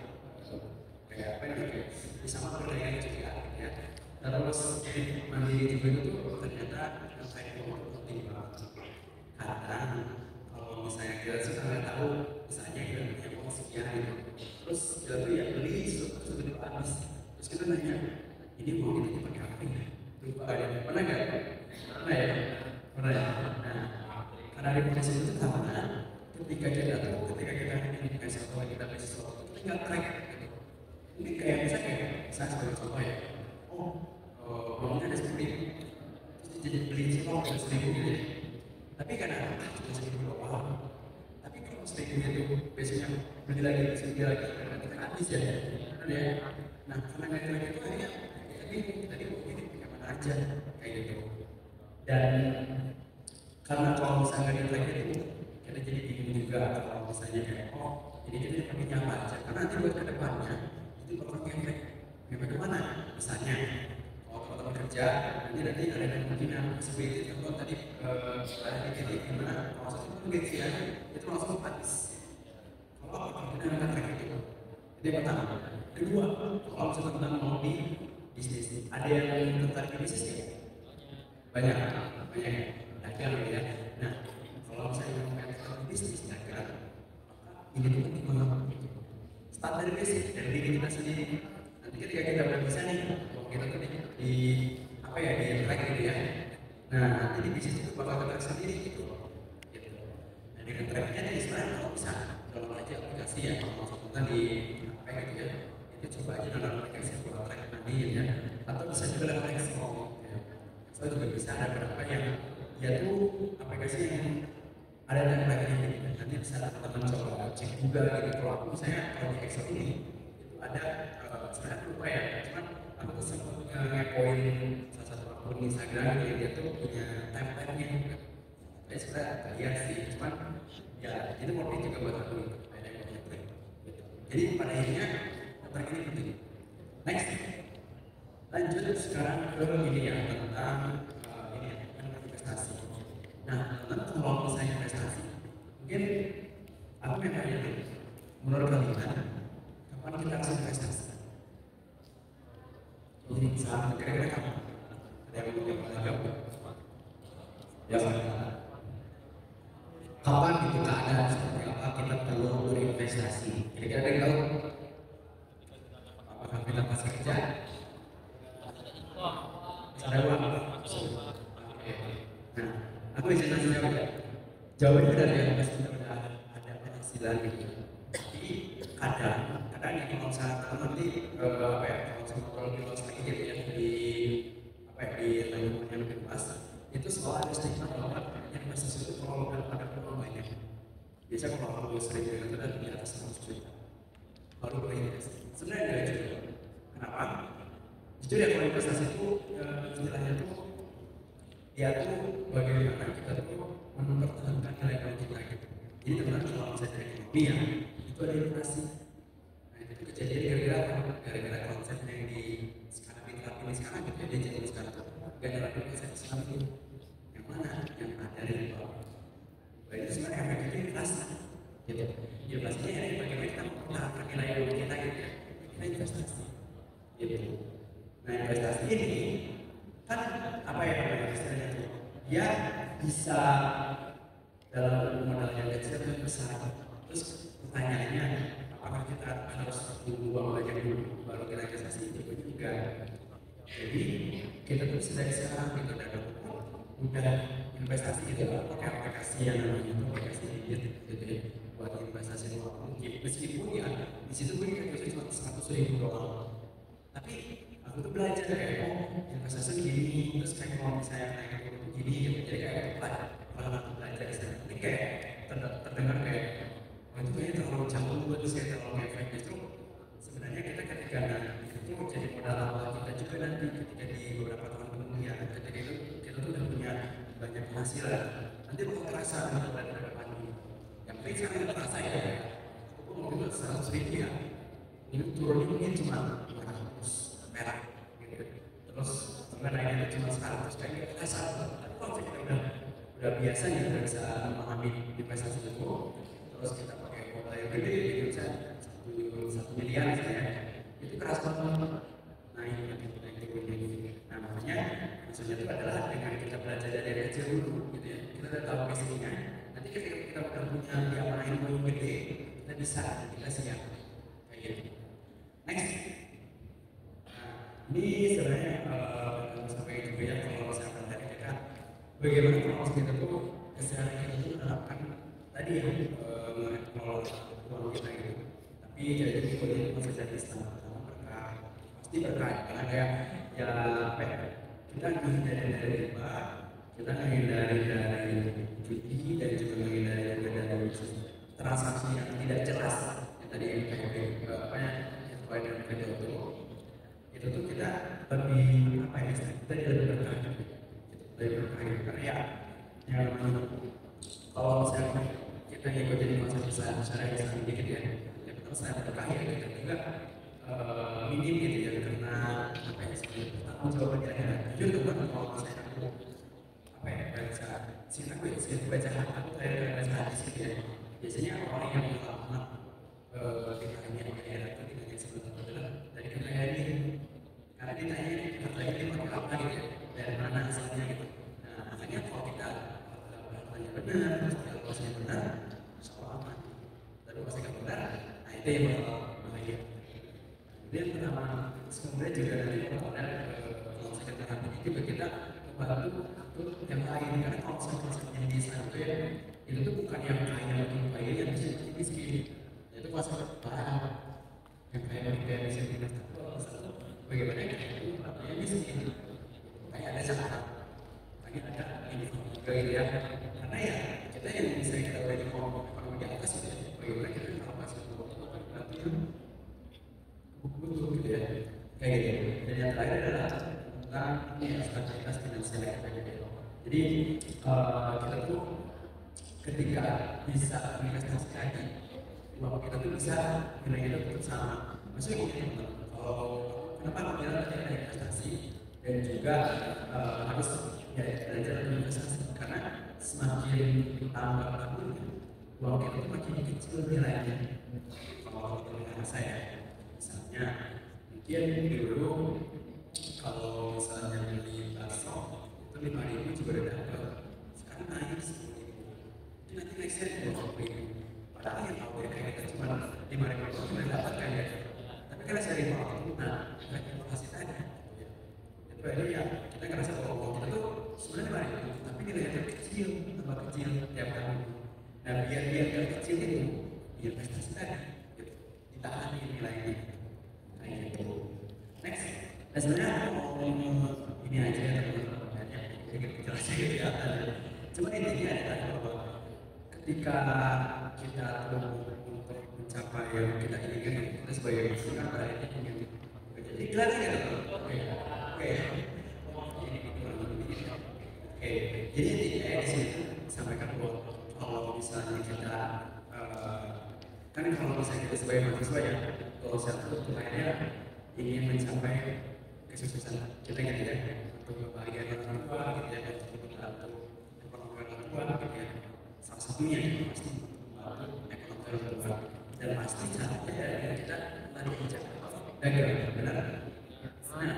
kayak apa ya bisa perdagangan juga ya. Terus mandiri juga itu ternyata saya itu penting banget. Karena kalau misalnya kita sudah nggak tahu, misalnya kita punya uang sekian gitu, terus kita tuh ya beli suatu itu habis, terus kita nanya ini uang kita dipakai apa ya? Lupa ada pernah nggak? Pernah ya? Pernah ya? Nah, karena di proses itu karena ketika kita ingin sesuatu kita beli sesuatu kita nggak track gitu. Mungkin kayak misalnya saya sebagai contoh ya, uangnya ada 10.000, terus jadi beli cilok ada 1.000 gitu ya. Tapi karena cuma 1.000 doang. Tapi kalau 1.000 itu besoknya beli lagi, karena kita habis ya, ya. Nah karena nggak track itu akhirnya tadi ini kemana aja kayak gitu. Dan karena kalau misalnya di track itu kita jadi bingung juga kalau misalnya kayak jadi kita pakai nyapa aja karena nanti buat kedepannya itu bakal ngefek kemana misalnya kalau teman-teman kerja nanti ada kemungkinan seperti contoh tadi ada di gimana kalau satu gajian itu langsung habis kalau kita nggak track itu pertama. Kedua kalau misalnya teman mau di bisnis ada yang tertarik di bisnis ya banyak dagang ya. Nah, kalau saya mau melakukan bisnis dagang, ini tuh penting banget. Start dari basic, dari diri kita sendiri. Nanti ketika kita udah bisa nih, kita tuh di apa ya di track gitu ya. Nah, nanti di bisnis itu bakal kita sendiri gitu. Nah, dengan tracknya nih sebenarnya kalau bisa, kalau aja aplikasi ya, kalau kita di apa gitu ya, itu coba aja download aplikasi buat track nanti ya, atau bisa juga lewat Excel. saya juga bisa ada beberapa yang dia tuh aplikasi yang ada template-nya gitu. Nanti bisa teman-teman coba cek juga gitu. Kalau aku misalnya kalau di Excel ini itu ada sebenarnya lupa ya, cuman aku tuh sempat ngepoin salah satu akun Instagram gitu, dia tuh punya template-nya gitu. Saya sebenarnya nggak lihat sih, cuman ya itu mungkin juga buat aku gitu. Ada yang punya trik gitu. Jadi pada akhirnya trik ini penting. Next, lanjut sekarang ke ini ya tentang ini ya, tentang investasi. Nah, tentang kalau misalnya investasi, mungkin aku yang tanya nih, menurut kalian kapan kita harus investasi? Jadi misalnya kira-kira kapan? Ada yang mau jawab? Ya, Kapan gitu keadaan seperti apa kita perlu berinvestasi? Kira-kira ada yang tahu? apakah kita pas kerja? Ada uang? Oke. Nah, aku bisa ngasih jawab ya. Jawabannya dari yang pasti udah ada penghasilan gitu. Tapi kadang yang kalau misalnya nanti apa ya kalau di luar lagi gitu ya di apa ya di lingkungan yang lebih luas itu selalu ada stigma bahwa investasi itu terlalu ada terlalu banyak. Biasanya kalau aku sering dengar itu ada di atas 100 juta baru boleh investasi. Sebenarnya enggak juga. Kenapa? Jujur ya kalau investasi itu istilahnya tuh dia tuh bagaimana kita tuh mempertahankan nilai nilai kita gitu. Jadi teman-teman kalau misalnya dari ekonomi ya itu ada inflasi. Nah itu kejadian gara-gara apa? Gara-gara konsep yang di sekarang diterapin sekarang gitu ya dia jadi sekarang tuh gara-gara konsep Islam itu yang mana yang ada dari bawah. Nah itu sebenarnya efeknya inflasi. Gitu. Inflasinya ya bagaimana kita mempertahankan nilai nilai kita gitu ya. Kita investasi. Gitu. Nah investasi ini kan apa ya istilahnya itu dia bisa dalam modal yang kecil dan besar. Terus pertanyaannya apakah kita harus tunggu uang banyak dulu baru kita investasi itu juga. Jadi kita tuh dari sekarang kita udah investasi itu pakai aplikasi yang namanya aplikasi gitu ya buat investasi uang mungkin meskipun ya di situ gue investasi cuma 100.000 doang. Tapi aku tuh belajar kayak investasi gini terus kayak kalau misalnya naik itu gini gitu. Jadi kayak kalau aku belajar di sana ini kayak terdengar kayak itu kayaknya terlalu jauh terus kayak terlalu efek justru sebenarnya kita ketika itu jadi modal awal kita juga nanti ketika di beberapa tahun kemudian ketika itu kita tuh udah punya banyak penghasilan nanti bakal terasa gitu pada depan ini yang penting sekarang kita terasa ya aku mau bilang 100.000 ya ini turun mungkin cuma 200 perak gitu. Terus naiknya cuma 100 kayak kita saat tapi kalau kita udah biasa ya udah bisa memahami investasi itu terus kita pakai modal yang gede gitu bisa 1 miliar misalnya itu keras banget naik nah makanya maksudnya itu adalah dengan kita belajar dari kecil dulu gitu ya kita udah tahu pastinya nanti ketika kita udah punya diapain yang gede kita bisa kita siap kayak gitu. Next, ini sebenarnya sampai juga ya kalau misalkan tadi kita bagaimana kalau kita tuh keseharian itu menerapkan tadi ya mengelola uang kita gitu. Tapi jadi itu masih jadi pertama berkah, pasti berkah karena kayak ya apa ya kita menghindari dari riba, kita menghindari dari judi dan juga menghindari dari transaksi yang tidak jelas yang tadi yang kayak apa ya dengan kripto itu tuh kita lebih apa ya kita lebih berkah lebih berkah karena ya yang kalau misalnya kita ikut jadi masa besar secara yang dikit ya betul saya berkah ya kita juga minim gitu ya karena apa ya sebenarnya tanggung jawab dia jujur tuh kan kalau misalnya aku apa ya baca sih aku baca aku kayak baca hadis gitu ya biasanya orang yang mengalami ditanya itu ditanya sebelum adalah dari kekayaan ini karena ditanya kekayaan ini pakai apa gitu ya dari mana asalnya gitu nah makanya kalau kita hartanya benar kalkulasinya benar soal aman tapi kalau saya benar nah itu yang bakal bahaya kemudian pertama kemudian juga dari ada kalau saya katakan juga kita membantu yang lain karena kalau saya di sana itu ya itu tuh bukan yang kaya yang miskin itu masalah parah yang kayak dari sini bagaimana itu artinya miskin kayak ada zakat juga gitu ya. Karena ya kita yang bisa kita belajar ngomong ekonomi di atas gitu ya. Bagaimana kita alokasi uang itu kan berarti butuh gitu ya. Kayak gitu. Dan yang terakhir adalah tentang stabilitas finansial yang ada gitu. Jadi kita tuh ketika bisa investasi tadi, uang kita tuh bisa nilai-nilai tetap sama. Maksudnya gini, kalau kenapa aku bilang tadi ada investasi dan juga harus ya, belajar investasi karena semakin tambah tahunnya uang kita itu makin kecil nilainya. Kalau dengan saya, misalnya mungkin dulu kalau misalnya beli bakso itu 5.000 juga udah dapat, sekarang naik 10.000. Itu nanti naik saya 20.000. Padahal yang tahu ya kayak kita cuma 5.000 itu udah dapat kan ya. Tapi karena saya ribu itu, nah kayak inflasi tadi. Itu aja ya kita ngerasa bahwa uang kita tuh sebenarnya 5.000, tapi nilainya tuh kecil, tambah kecil tiap tahun. Nah biar yang kecil itu investasi tadi, gitu. Ditahan nilainya kayak gitu. Next, nah sebenarnya aku mau ini aja ya teman-teman, sedikit penjelasan gitu ya. Cuma intinya adalah bahwa ketika kita untuk mencapai yang kita inginkan, kita sebagai manusia pada akhirnya ingin jadi iklan aja gitu. Oke, jadi intinya di sini sampaikan bahwa kalau misalnya kita kan kalau misalnya kita sebagai mahasiswa ya, kalau satu lainnya ingin mencapai kesuksesan kita gitu ya, untuk kebahagiaan orang tua gitu ya, untuk membantu ekonomi orang tua gitu ya. Salah satunya itu pasti membantu ekonomi orang tua dan pasti caranya dari kita tadi mencapai dagang, benar. Nah,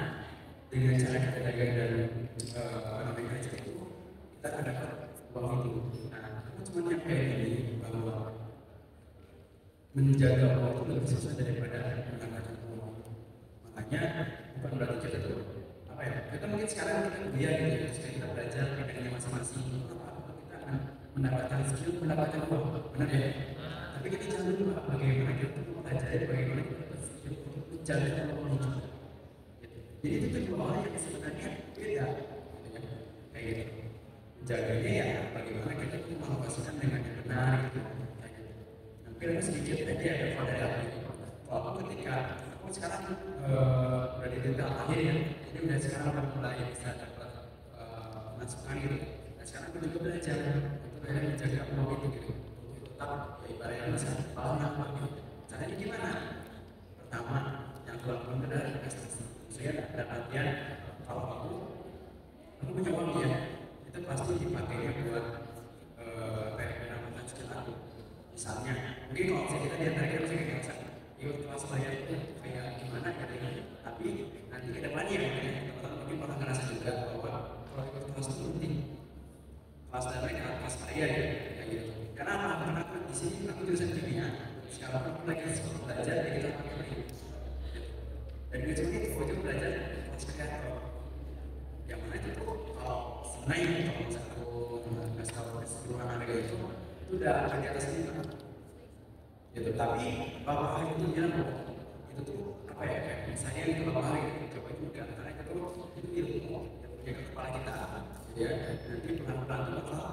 dengan cara kita dagang dan ekonomi aja itu kita akan dapat uang itu. Nah, aku cuma nyampein ini bahwa menjaga uang itu lebih susah daripada menggunakan uang. Makanya bukan berarti kita tuh apa ya? Kita mungkin sekarang kita kuliah gitu ya, terus kita belajar bidangnya masing-masing. Kita akan mendapatkan skill, mendapatkan uang, benar ya? Tapi kita jangan lupa bagaimana kita mempelajari bagaimana kita berpikir untuk menjaga uang itu. Jadi itu tuh dua hal yang sebenarnya beda, kayak gitu. Menjaganya ya bagaimana kita tuh mengalokasikan dengan yang benar gitu. Mungkin ada sedikit tadi ada pada kalau ketika aku sekarang udah di tingkat akhir ya, jadi udah sekarang udah mulai bisa dapat masukan gitu. Nah sekarang aku juga belajar untuk bagaimana menjaga uang itu gitu, untuk tetap ya ibaratnya bisa tahun apa gitu. Caranya gimana? Pertama yang aku lakukan adalah investasi. Saya ada latihan kalau aku punya uang ya, itu pasti dipakainya buat kayak menambahkan skill aku. Misalnya, mungkin kalau saya kita lihat tadi saya kayak bisa ikut kelas bayar itu kayak gimana gitu ya. Tapi nanti ke depannya teman-teman mungkin pernah ngerasa juga bahwa kalau ikut kelas itu penting. Kelas dan lain kelas bayar ya, kayak gitu. Karena apa? Karena aku di sini aku jurusan kimia. Sekarang aku lagi belajar ya kita pakai lagi. Dan gue cuma itu, gue juga belajar kelas kreator. Yang mana itu tuh kalau sebenarnya kalau satu nggak tahu keseluruhan harga itu udah di atas 5 gitu. Tapi bapak hari itu bilang itu tuh apa ya, kayak saya itu bapak hari itu coba juga karena itu ilmu yang punya ke kepala kita gitu ya. Nanti pelan-pelan itu bakal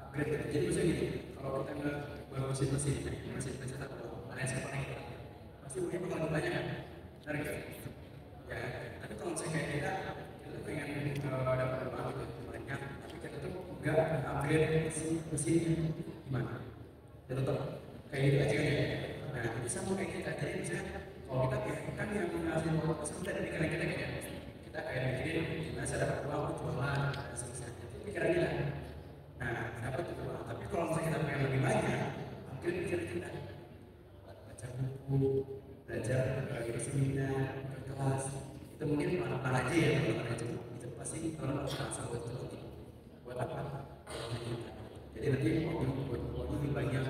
upgrade gitu. Jadi misalnya gitu, kalau kita nggak bagusin mesin pencetak uang, ada yang saya pakai pasti uangnya bakal lebih banyak kan. Benar gak? Ya, tapi kalau saya kayak kita pengen dapat uang gitu banyak, tapi kita tuh nggak upgrade mesinnya gimana? Ya tetap kayak gitu aja kan ya. Nah, itu sama kayak kita. Jadi misalnya kalau kita kan yang menghasilkan uang kita dari pikiran kita kayak kita kayak mikirin gimana saya dapat uang untuk jualan dan sebagainya. Itu pikiran kita. Nah, dapat uang. Tapi kalau misalnya kita pengen lebih banyak, mungkin pikiran kita baca buku, belajar ikut seminar, ikut kelas, itu mungkin pelan-pelan aja ya teman-teman itu pasti teman-teman merasa buat apa? Jadi nanti uangnya lebih banyak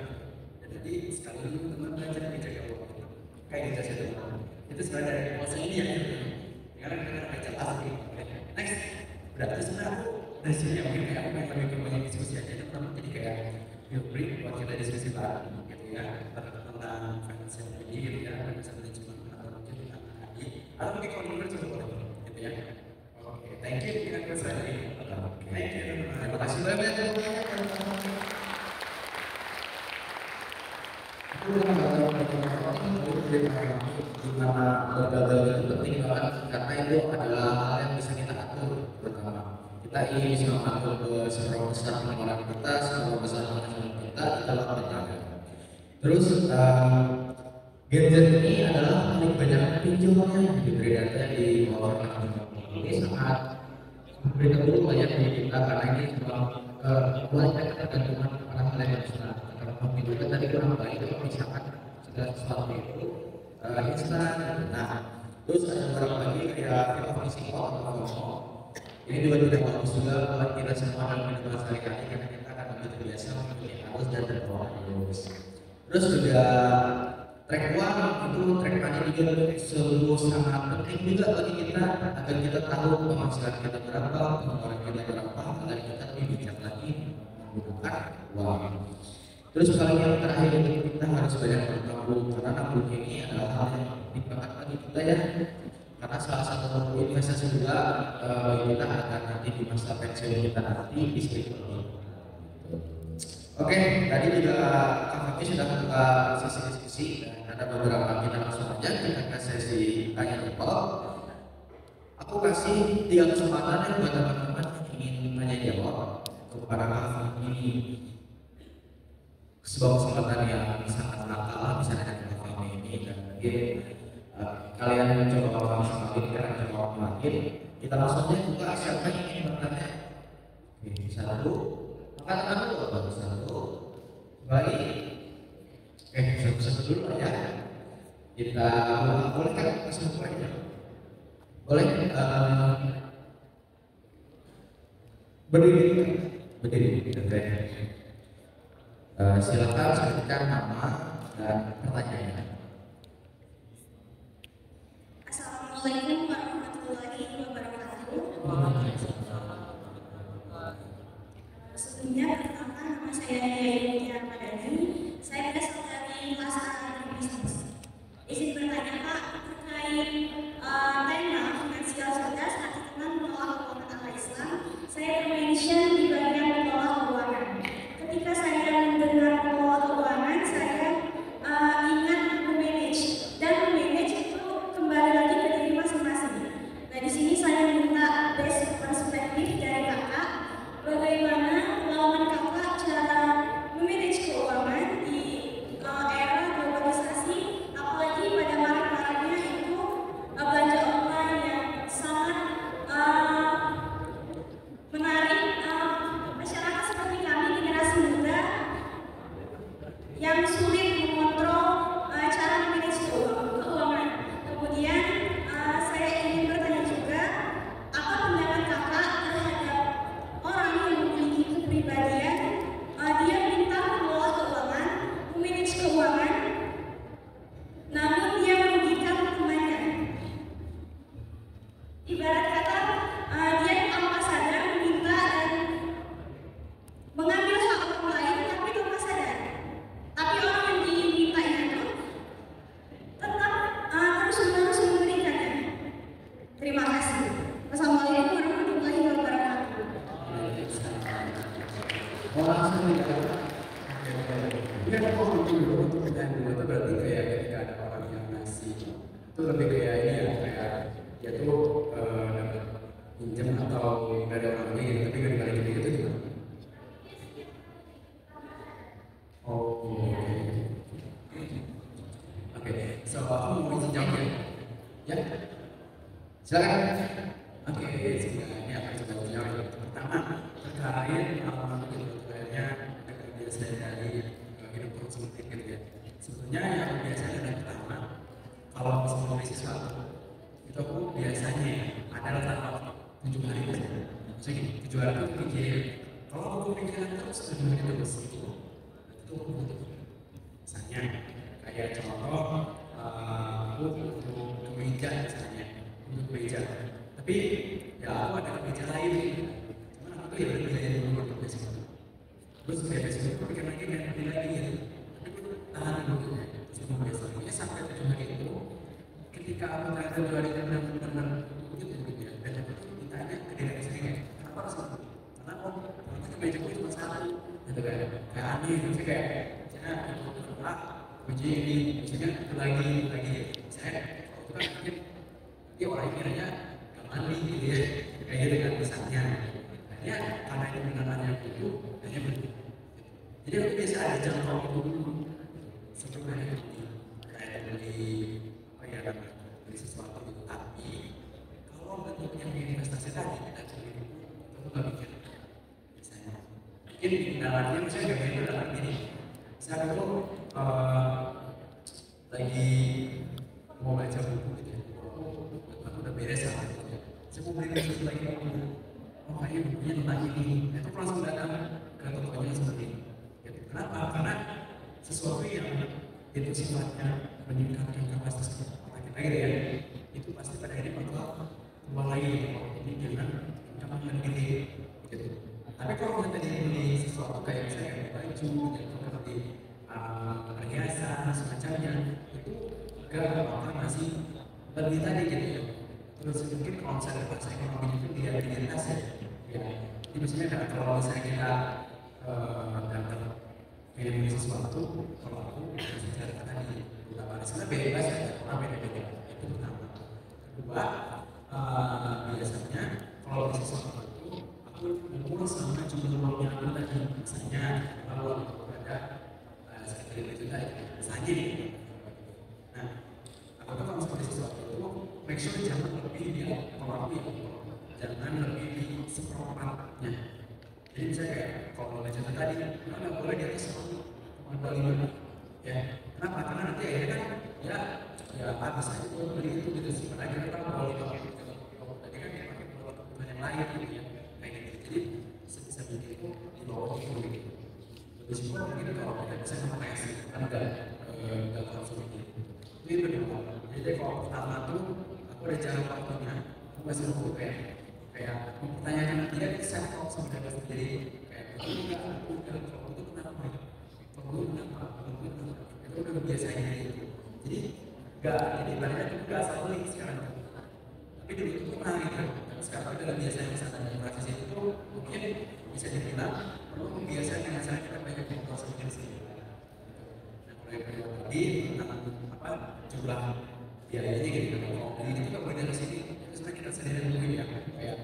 dan nanti sekali lagi teman-teman belajar menjaga uang kayak gitu saja teman-teman. Itu sebenarnya dari puasa ini ya, karena kita akan jelas nih. Next, berarti sebenarnya aku dari sini ya mungkin kayak aku pengen lebih banyak diskusi aja teman-teman, jadi kayak yuk break buat kita diskusi bareng gitu ya tentang financial ini gitu ya, financial management atau mungkin tentang atau mungkin kalau menurut coba gitu ya. Oke, thank you. Kita selesai. Terima kasih banyak. Gimana bergagal itu penting banget karena itu adalah hal yang bisa kita atur. Pertama, kita ingin bisa mengatur seberapa besar pengeluaran kita, seberapa besar penghasilan kita lakukan jaga. Terus gadget ini adalah paling banyak pinjolnya di beredarnya di bawah ini sangat berita dulu banyak di kita karena ini memang banyak ketergantungan pada hal yang besar. Kalau juga tadi kurang baik itu misalkan segala sesuatu itu instan. Nah, terus ada beberapa lagi kayak filosofi atau FOMO. Ini juga tidak bagus juga buat kita semua dalam kehidupan sehari-hari karena kita akan lebih terbiasa mengikuti arus dan terbawa arus. Terus juga track uang itu track money juga sungguh sangat penting juga bagi kita agar kita tahu penghasilan kita berapa, pengeluaran kita berapa, agar kita lebih bijak lagi menggunakan uang. Terus kalau yang terakhir itu kita harus banyak menabung karena nabung ini adalah hal yang penting banget bagi kita ya. Karena salah satu investasi juga bagi kita akan nanti di masa pensiun kita nanti bisa lebih. Oke, tadi juga Kak Fakih sudah membuka sesi diskusi dan ada beberapa kita langsung aja kita ke sesi tanya jawab. Aku kasih 3 kesempatan ya buat teman-teman yang ingin tanya jawab kepada Kak Fakih. Sebuah kesempatan yang sangat langka bisa ada di Kak ini dan mungkin kalian mencoba langsung lagi karena jawab lagi. Kita langsung aja buka siapa yang ingin bertanya. Oke, satu. Angkat dulu, baru satu. Baik. Satu dulu ya. Kita boleh kan langsung mulai ya. Boleh. Berdiri. Silakan sebutkan nama dan pertanyaannya. Assalamualaikum warahmatullahi wabarakatuh. Sebelumnya pertama nama saya Yaya Madani. Saya berasal dari kelas A bisnis. Izin bertanya Pak terkait tema finansial cerdas artikel mengelola keuangan ala Islam. Saya mention di bagian mengelola keuangan. Ketika saya mendengar mengelola keuangan, saya ingat memanage dan memanage itu kembali lagi ke diri masing-masing. Nah di sini saya minta basic perspektif dari kakak, bagaimana pengalaman kakak cara memanage keuangan di era globalisasi, apalagi pada marak-maraknya itu belanja online yang sangat menarik masyarakat seperti kami generasi muda yang sulit mengontrol cara memanage keuangan. Kemudian saya ingin bertanya juga, apa pandangan kakak terhadap orang yang memiliki kepribadian dia pintar mengelola keuangan, memanage keuangan, namun dia merugikan temannya. Ibarat kata dia tanpa sadar meminta dan mengambil hak orang lain tapi tanpa sadar. Tapi orang yang diminta itu tetap terus-menerus memberikannya. Terima kasih. Wassalamualaikum warahmatullahi wabarakatuh. Dan itu berarti kayak ketika ada orang yang ngasih itu lebih kayak ini ya kayak dia tuh dapat pinjam atau dari orang lain tapi nggak dibalikin gitu gimana? Oke, so aku mau izin jawab ya? Silakan. Oke, ini akan coba jawab. Pertama terkait kebutuhannya biasa dari hidup konsumtif gitu ya. Sebenarnya yang biasa adalah pertama kalau bisa membeli sesuatu itu aku biasanya adalah tanpa tujuh hari saja. Maksudnya gini, tujuh hari itu pikir kalau aku kepikiran terus tujuh hari terus itu aku butuh. Misalnya kayak contoh aku butuh kemeja misalnya, untuk kemeja. Tapi ya aku ada kemeja lain. Cuman aku tuh ya udah beli dulu untuk besok. Terus kayak besok aku pikir lagi dan beli lagi gitu. Tapi aku tahan dulu ya. Terus mau besoknya sampai tujuh hari itu. Ketika aku tahan tujuh hari itu benar-benar gitu ya. Dan aku tuh ditanya ke diri saya kenapa harus gitu? Karena meja gue cuma satu gitu kan, kayak aneh gitu kayak misalnya itu pernah uji ini misalnya itu lagi saya itu kan mungkin dia orang kiranya gak mandi gitu ya kayak gitu kan misalnya hanya karena itu penanganannya itu hanya begitu. Jadi aku biasa ada jangkau itu dulu sebelum itu kayak beli apa ya namanya beli sesuatu itu, tapi kalau bentuknya investasi tadi kita cari itu nggak mikir misalnya mungkin kendalanya misalnya gak gitu dalam ini saya itu lagi mau baca buku gitu ya, aku udah beres lah gitu ya, saya mau beli sesuatu lagi buku, oh kayaknya bukunya tentang ini, itu aku langsung datang ke tokonya seperti ini. Kenapa? Karena sesuatu yang itu sifatnya meningkatkan kapasitas otak kita gitu ya, itu pasti pada akhirnya bakal keluar lagi. Jadi jangan gede gitu. Tapi kalau kita tadi beli sesuatu kayak misalnya baju, atau beli perhiasan semacamnya, itu agak apa masih lebih tadi gitu ya. Terus mungkin kalau misalnya bahasa ekonomi itu dia identitas ya. Jadi misalnya kalau misalnya kita datang pilih sesuatu, kalau aku bicara tadi beberapa sebenarnya bebas ya, orang beda-beda itu pertama. Kedua, biasanya kalau beli sesuatu itu aku mengukur sama jumlah uang yang ada tadi, misalnya kalau ada sekitar 5 juta, misalnya. Nah, aku tuh kalau seperti sesuatu itu make sure jangan lebih dia kalau aku jangan lebih di seperempatnya. Jadi misalnya kayak kalau belajar tadi, nggak boleh di atas 1,25 ya. Kenapa? Karena nanti akhirnya kan ya habis aja tuh beli itu gitu sih. Akhirnya kita mau pakai tadi kan dia pakai kebutuhan yang lain gitu ya, kayak gitu. Jadi sebisa mungkin itu di bawah itu gitu. Lebih simpel mungkin kalau kita bisa mengoperasi kan nggak langsung gitu. Itu yang kedua. Jadi kalau pertama tuh aku ada cara waktunya, aku masih mau kayak mempertanyakan dia bisa kok sebenarnya sendiri kayak itu nggak aku kalau itu kenapa itu udah biasanya gitu. Jadi nggak jadi ibaratnya itu nggak asal beli sekarang tapi dulu itu pernah gitu. Sekarang udah biasanya misalnya proses itu mungkin bisa dibilang perlu kebiasaan dengan cara kita banyak berproses sendiri. Nah mulai dari tadi tentang apa jumlah biayanya gitu kalau beli itu nggak boleh dari sini. Terus kita sendiri dulu ya kayak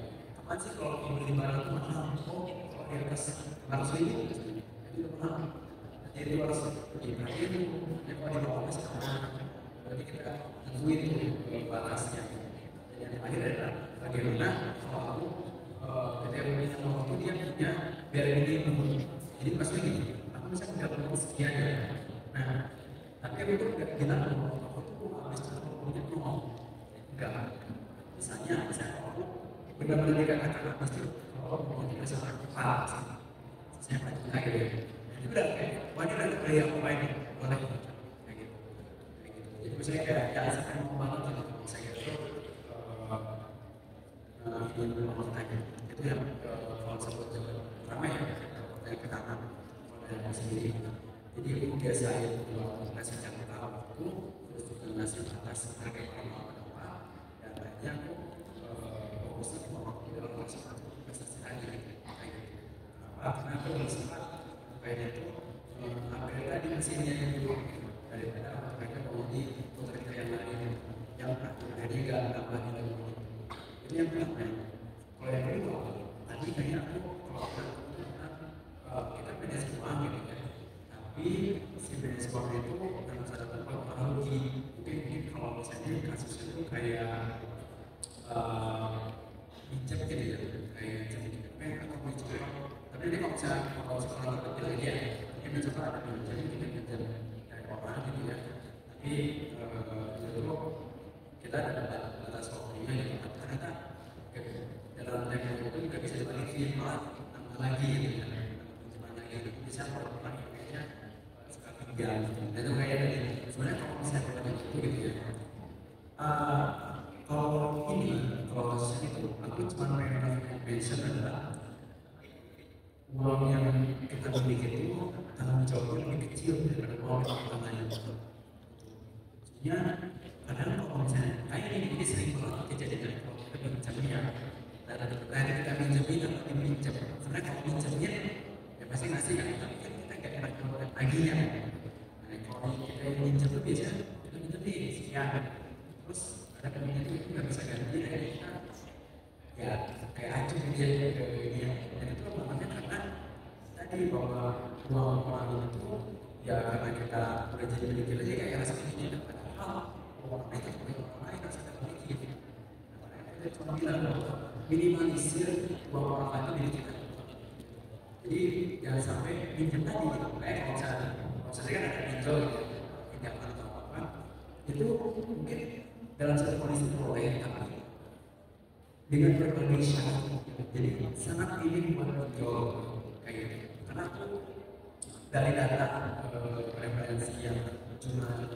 apa sih kalau beli barang itu mahal? Oh kalau di atas 100.000 itu mahal. Jadi harus berarti itu yang kalau di bawah masih mahal. Berarti kita tentuin itu batasnya. Dan yang terakhir adalah bagaimana kalau aku ketika punya uang itu dia punya biar ini jadi maksudnya gini, aku bisa mendapatkan sekian ya. Nah, tapi aku itu nggak bilang aku tuh habis punya uang enggak. Misalnya aku benar-benar dikatakan habis itu kalau mau dikasih orang kepala saya pernah kayak gitu. Itu udah kayak wajar ada gaya apa ini boleh kayak gitu. Jadi misalnya kayak asalkan mau banget gitu saya itu ingin bertanya itu yang kalau sebut pertama ya yang pertama dari sendiri. Jadi aku biasa itu ngasih catatan waktu terus juga ngasih batas harga apa dan akhirnya aku fokus ke waktu dalam melaksanakan investasi tadi kayak gitu. Karena aku bersifat kayak itu hampir tadi mesinnya yang dulu daripada mereka mau di proyek yang lain yang akhirnya nggak nambah lagi. Itu yang pertama. Kalau yang kedua tadi kayaknya aku kalau kita beda uang gitu ya, tapi si beda uang itu dalam satu tempat teknologi mungkin kalau misalnya kasus itu kayak pinjam gitu ya, kayak jadi atau pinjam. Tapi ini kalau sekarang kita bilang ya, kita coba ada pinjam, kita pinjam dari orang gitu ya. Tapi itu kita ada batas waktunya yang ternyata dalam teknologi itu juga bisa dibalikin malah tambah lagi gitu ya. Gimana gitu bisa orang kayaknya sekarang jalan. Dan itu kayak tadi sebenarnya kalau misalnya kita itu gitu ya. Kalau saya itu aku cuma pengen mention adalah uang yang kita miliki itu tanggung jawabnya lebih kecil daripada uang yang kita lain. Maksudnya kadang kalau misalnya kayak ini sering banget kejadian kalau kita pinjamnya dan ada kita pinjamin atau diminjam. Sebenarnya kalau pinjamnya ruang orang itu ya karena kita udah jadi mikir aja kayak rasa ini padahal orang lain itu orang lain rasa mikir gitu. Kita cuma bilang bahwa minimalisir ruang orang lain itu diri kita. Jadi jangan sampai pinjam tadi gitu. Kayak kalau misalnya kan ada pinjol gitu, pinjaman atau apa, itu mungkin dalam satu kondisi boleh tapi dengan berbagai syarat. Jadi sangat ini buat pinjol kayak gitu. Karena dari data referensi yang cuma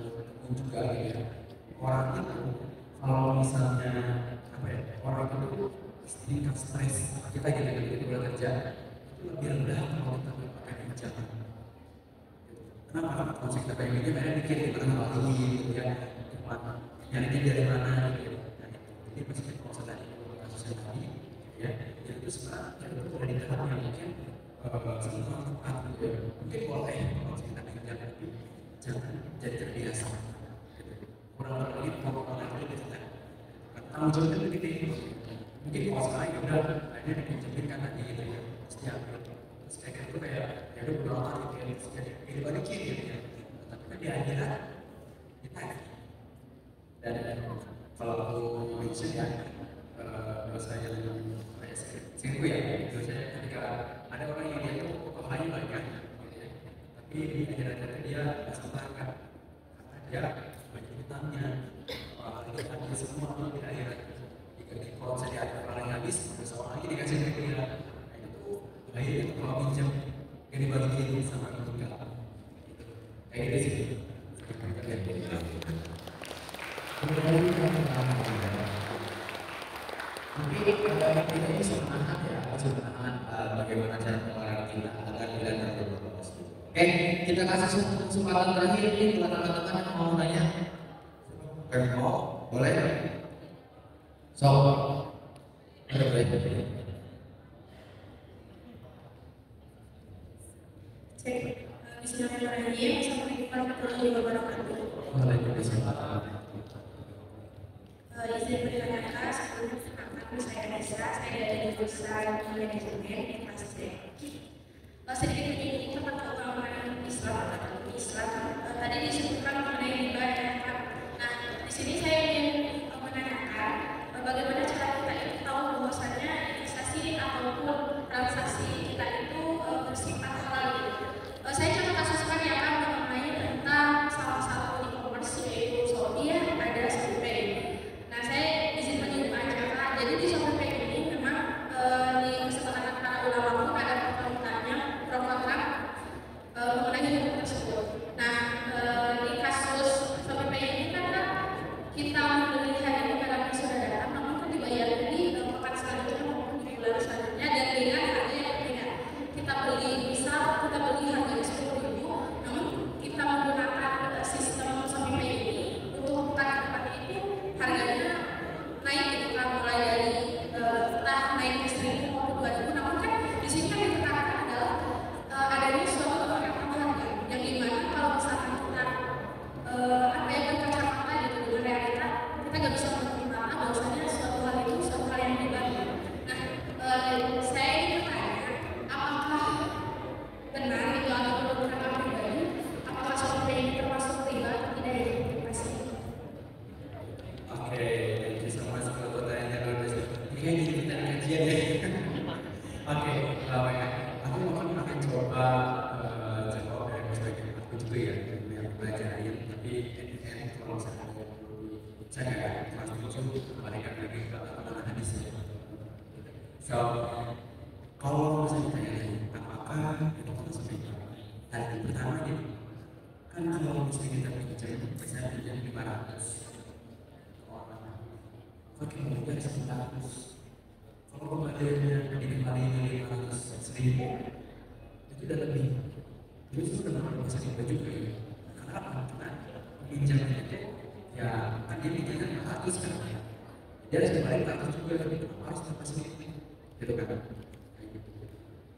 juga gitu ya, orang itu kalau misalnya apa ya, orang itu tingkat stres kita gitu boleh kerja itu lebih rendah kalau kita pakai pinjaman. Kenapa? Kalau kita pengen ini, mereka mikir gimana melalui gitu ya, nyarinya dari mana gitu. Jadi meskipun kalau saya tadi kasusnya tadi, ya itu sebenarnya itu dari tahap yang mungkin semua tempat gitu ya. Mungkin boleh kalau kita pinjam tapi jangan jadi terbiasa. Kurang lagi kalau orang lain itu kan tanggung jawabnya lebih gede. Mungkin kalau sekarang ya udah akhirnya dipinjemin kan tadi gitu ya, setiap terus kayak gitu kayak ya udah berdoa gitu ya, jadi balikin gitu ya. Tapi kan di akhirat kita dan kalau aku mention ya bahasa yang kayak singgung ya, biasanya ketika ada orang yang dia tuh kepalanya banyak gitu ya, tapi di akhirat dia nggak senang kan karena dia banyak hutangnya, itu ada semua di akhirat. Kalau misalnya ada orang yang habis, terus orang lagi dikasih ke dia, nah itu baik itu kalau pinjam yang dibalikin sama itu enggak kayak gitu sih. Tapi kita ini semangat ya, semangat bagaimana cara mengelola kita agar tidak terjerumus. Oke, kita kasih kesempatan terakhir ini buat teman-teman yang mau nanya. Boleh? So, boleh. Bismillahirrahmanirrahim. Assalamualaikum warahmatullahi wabarakatuh. Waalaikumsalam. Izin bertanya, sebelumnya perkenalkan saya Nisa, saya dari jurusan manajemen Infrastruktur. Sedikit menyinggung tentang keutamaan Islam atau Islam. Tadi disebutkan mengenai riba dan zakat. Nah, di sini saya ingin menanyakan bagaimana cara kita itu tahu bahwasannya investasi ataupun transaksi kita itu bersifat halal gitu. Saya coba kasuskan ya kan mengenai tentang salah satu e-commerce yaitu Shopee ada Shopee. Nah, saya izin menyinggung aja kan. Jadi di Shopee ini memang di kesepakatan para ulama pun ada program mengenai hidup tersebut. Nah, di kasus Shopee ini kan kita membeli hari ini barangnya sudah datang, namun kan dibayar di pekan selanjutnya maupun di bulan selanjutnya dan dengan harga yang berbeda. Kita beli misal kita beli harganya 10.000, namun kita menggunakan sistem Shopee ini untuk pekan depan itu harganya naik gitu kan, mulai dari entah naik ke 1.000 maupun 2.000, namun kan di sini kan ditekankan adalah adanya suatu penerapan harga yang dimana kalau misalkan kita berkacamata gitu dengan realita, kita nggak bisa menerima bahwasanya suatu hal itu suatu hal yang pribadi. Nah, saya ingin bertanya, apakah benar itu atau benar pribadi? Apakah Shopee ini termasuk riba atau tidak ya? Terima kasih. Oke, jadi sama sekali pertanyaan luar biasa. Ini kan jadi kita kajian ya. Oke, baik. Aku mungkin akan coba jawab dari perspektif aku juga ya, yang belajarin. Tapi kalau saya nggak setuju kembalikan lagi ke teman hadisnya. So, kalau misalnya ditanya lagi, apakah itu masuk riba? Tadi pertama gitu, kan kalau misalnya kita pinjam, saya pinjam 500 orang, oke mungkin 100. Kalau kembaliannya dikembaliin 500.000, itu udah lebih. Jadi itu udah masuk riba juga ya. Karena apa? Karena pinjam itu ya kan dia pinjamnya 500 kan ya. Dia harus kembali 500 juga, tapi harus tambah sedikit gitu kan.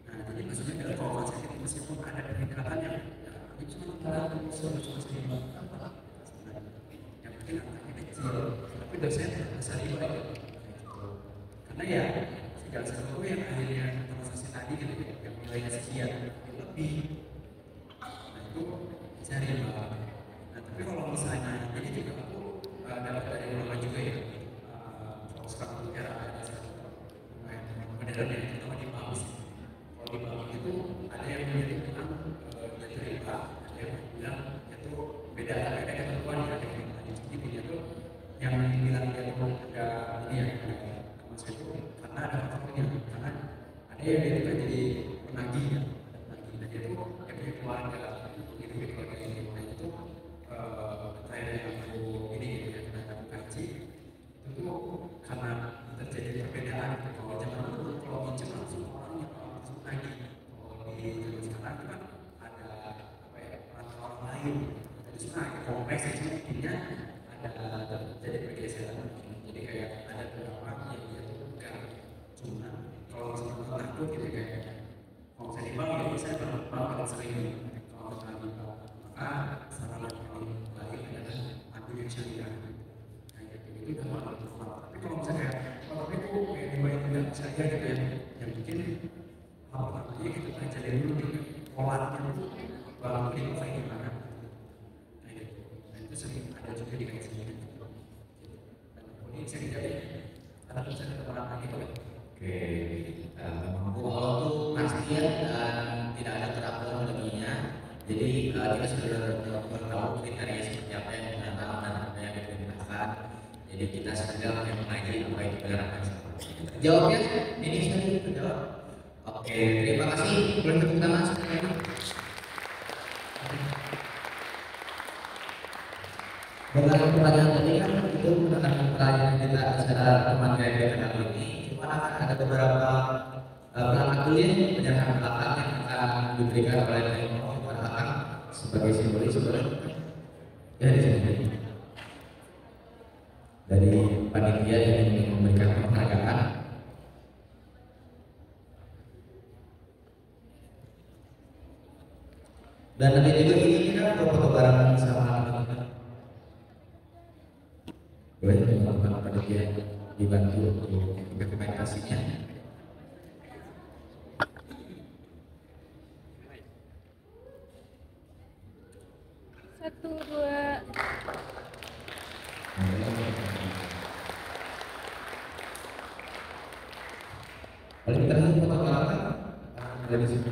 Nah, jadi maksudnya adalah kalau konsep itu meskipun ada peningkatan yang ya, itu cuma seribu yang mungkin angkanya kecil, tapi dosennya besar riba ya. Karena ya segala sesuatu yang akhirnya transaksi tadi gitu ya, yang nilainya sekian lebih ada yang dia juga jadi penagih ya, penagih. Nah, dia tuh yang punya keluarga, itu keluarga ini. Nah itu saya yang aku ini gitu ya, karena aku kaji itu tuh karena terjadi perbedaan gitu. Kalau zaman dulu kalau minjem langsung orang yang langsung nagih, kalau di zaman sekarang kan ada apa ya, orang lain. Jadi sebenarnya kalau message intinya ada terjadi pergeseran. Jadi kayak ada beberapa yang dia tuh bukan cuma kalau misalnya takut gitu kayak kalau saya di bank ya saya bakal sering kalau misalnya di bank maka saran yang paling baik adalah ambil yang syariah kayak gitu itu udah malah bermanfaat. Tapi kalau misalnya kalau itu kayak dibayar tidak saja gitu ya yang mungkin hal pertamanya kita pelajari dulu nih polanya itu barang ini kayak gimana kayak gitu. Nah itu sering ada juga di kajian gitu. Dan kemudian saya jadi ada bisa keterangan lagi gitu. Oke, kalau itu pasti ya tidak ada teraturan lebihinya. Jadi kita sudah tahu kriteria seperti apa yang ditanam dan apa yang diperintahkan. Jadi kita sedang mengaji apa yang diperintahkan. Jawabnya ini saya jawab. Oke, terima kasih. Boleh tepuk tangan sekali. Dengan pertanyaan tadi kan itu merupakan pertanyaan kita secara teman gaya kali ini. Cuma akan ada beberapa perangkat tulis penjelasan belakang yang akan diberikan oleh teknologi kepada akan sebagai simbolis ya di sini dari panitia yang ingin memberikan penghargaan. Dan nanti juga ini kita foto bareng sama teman-teman. Boleh teman-teman panitia dibantu untuk dokumentasinya. Satu, dua. Paling terakhir foto bareng dari sini.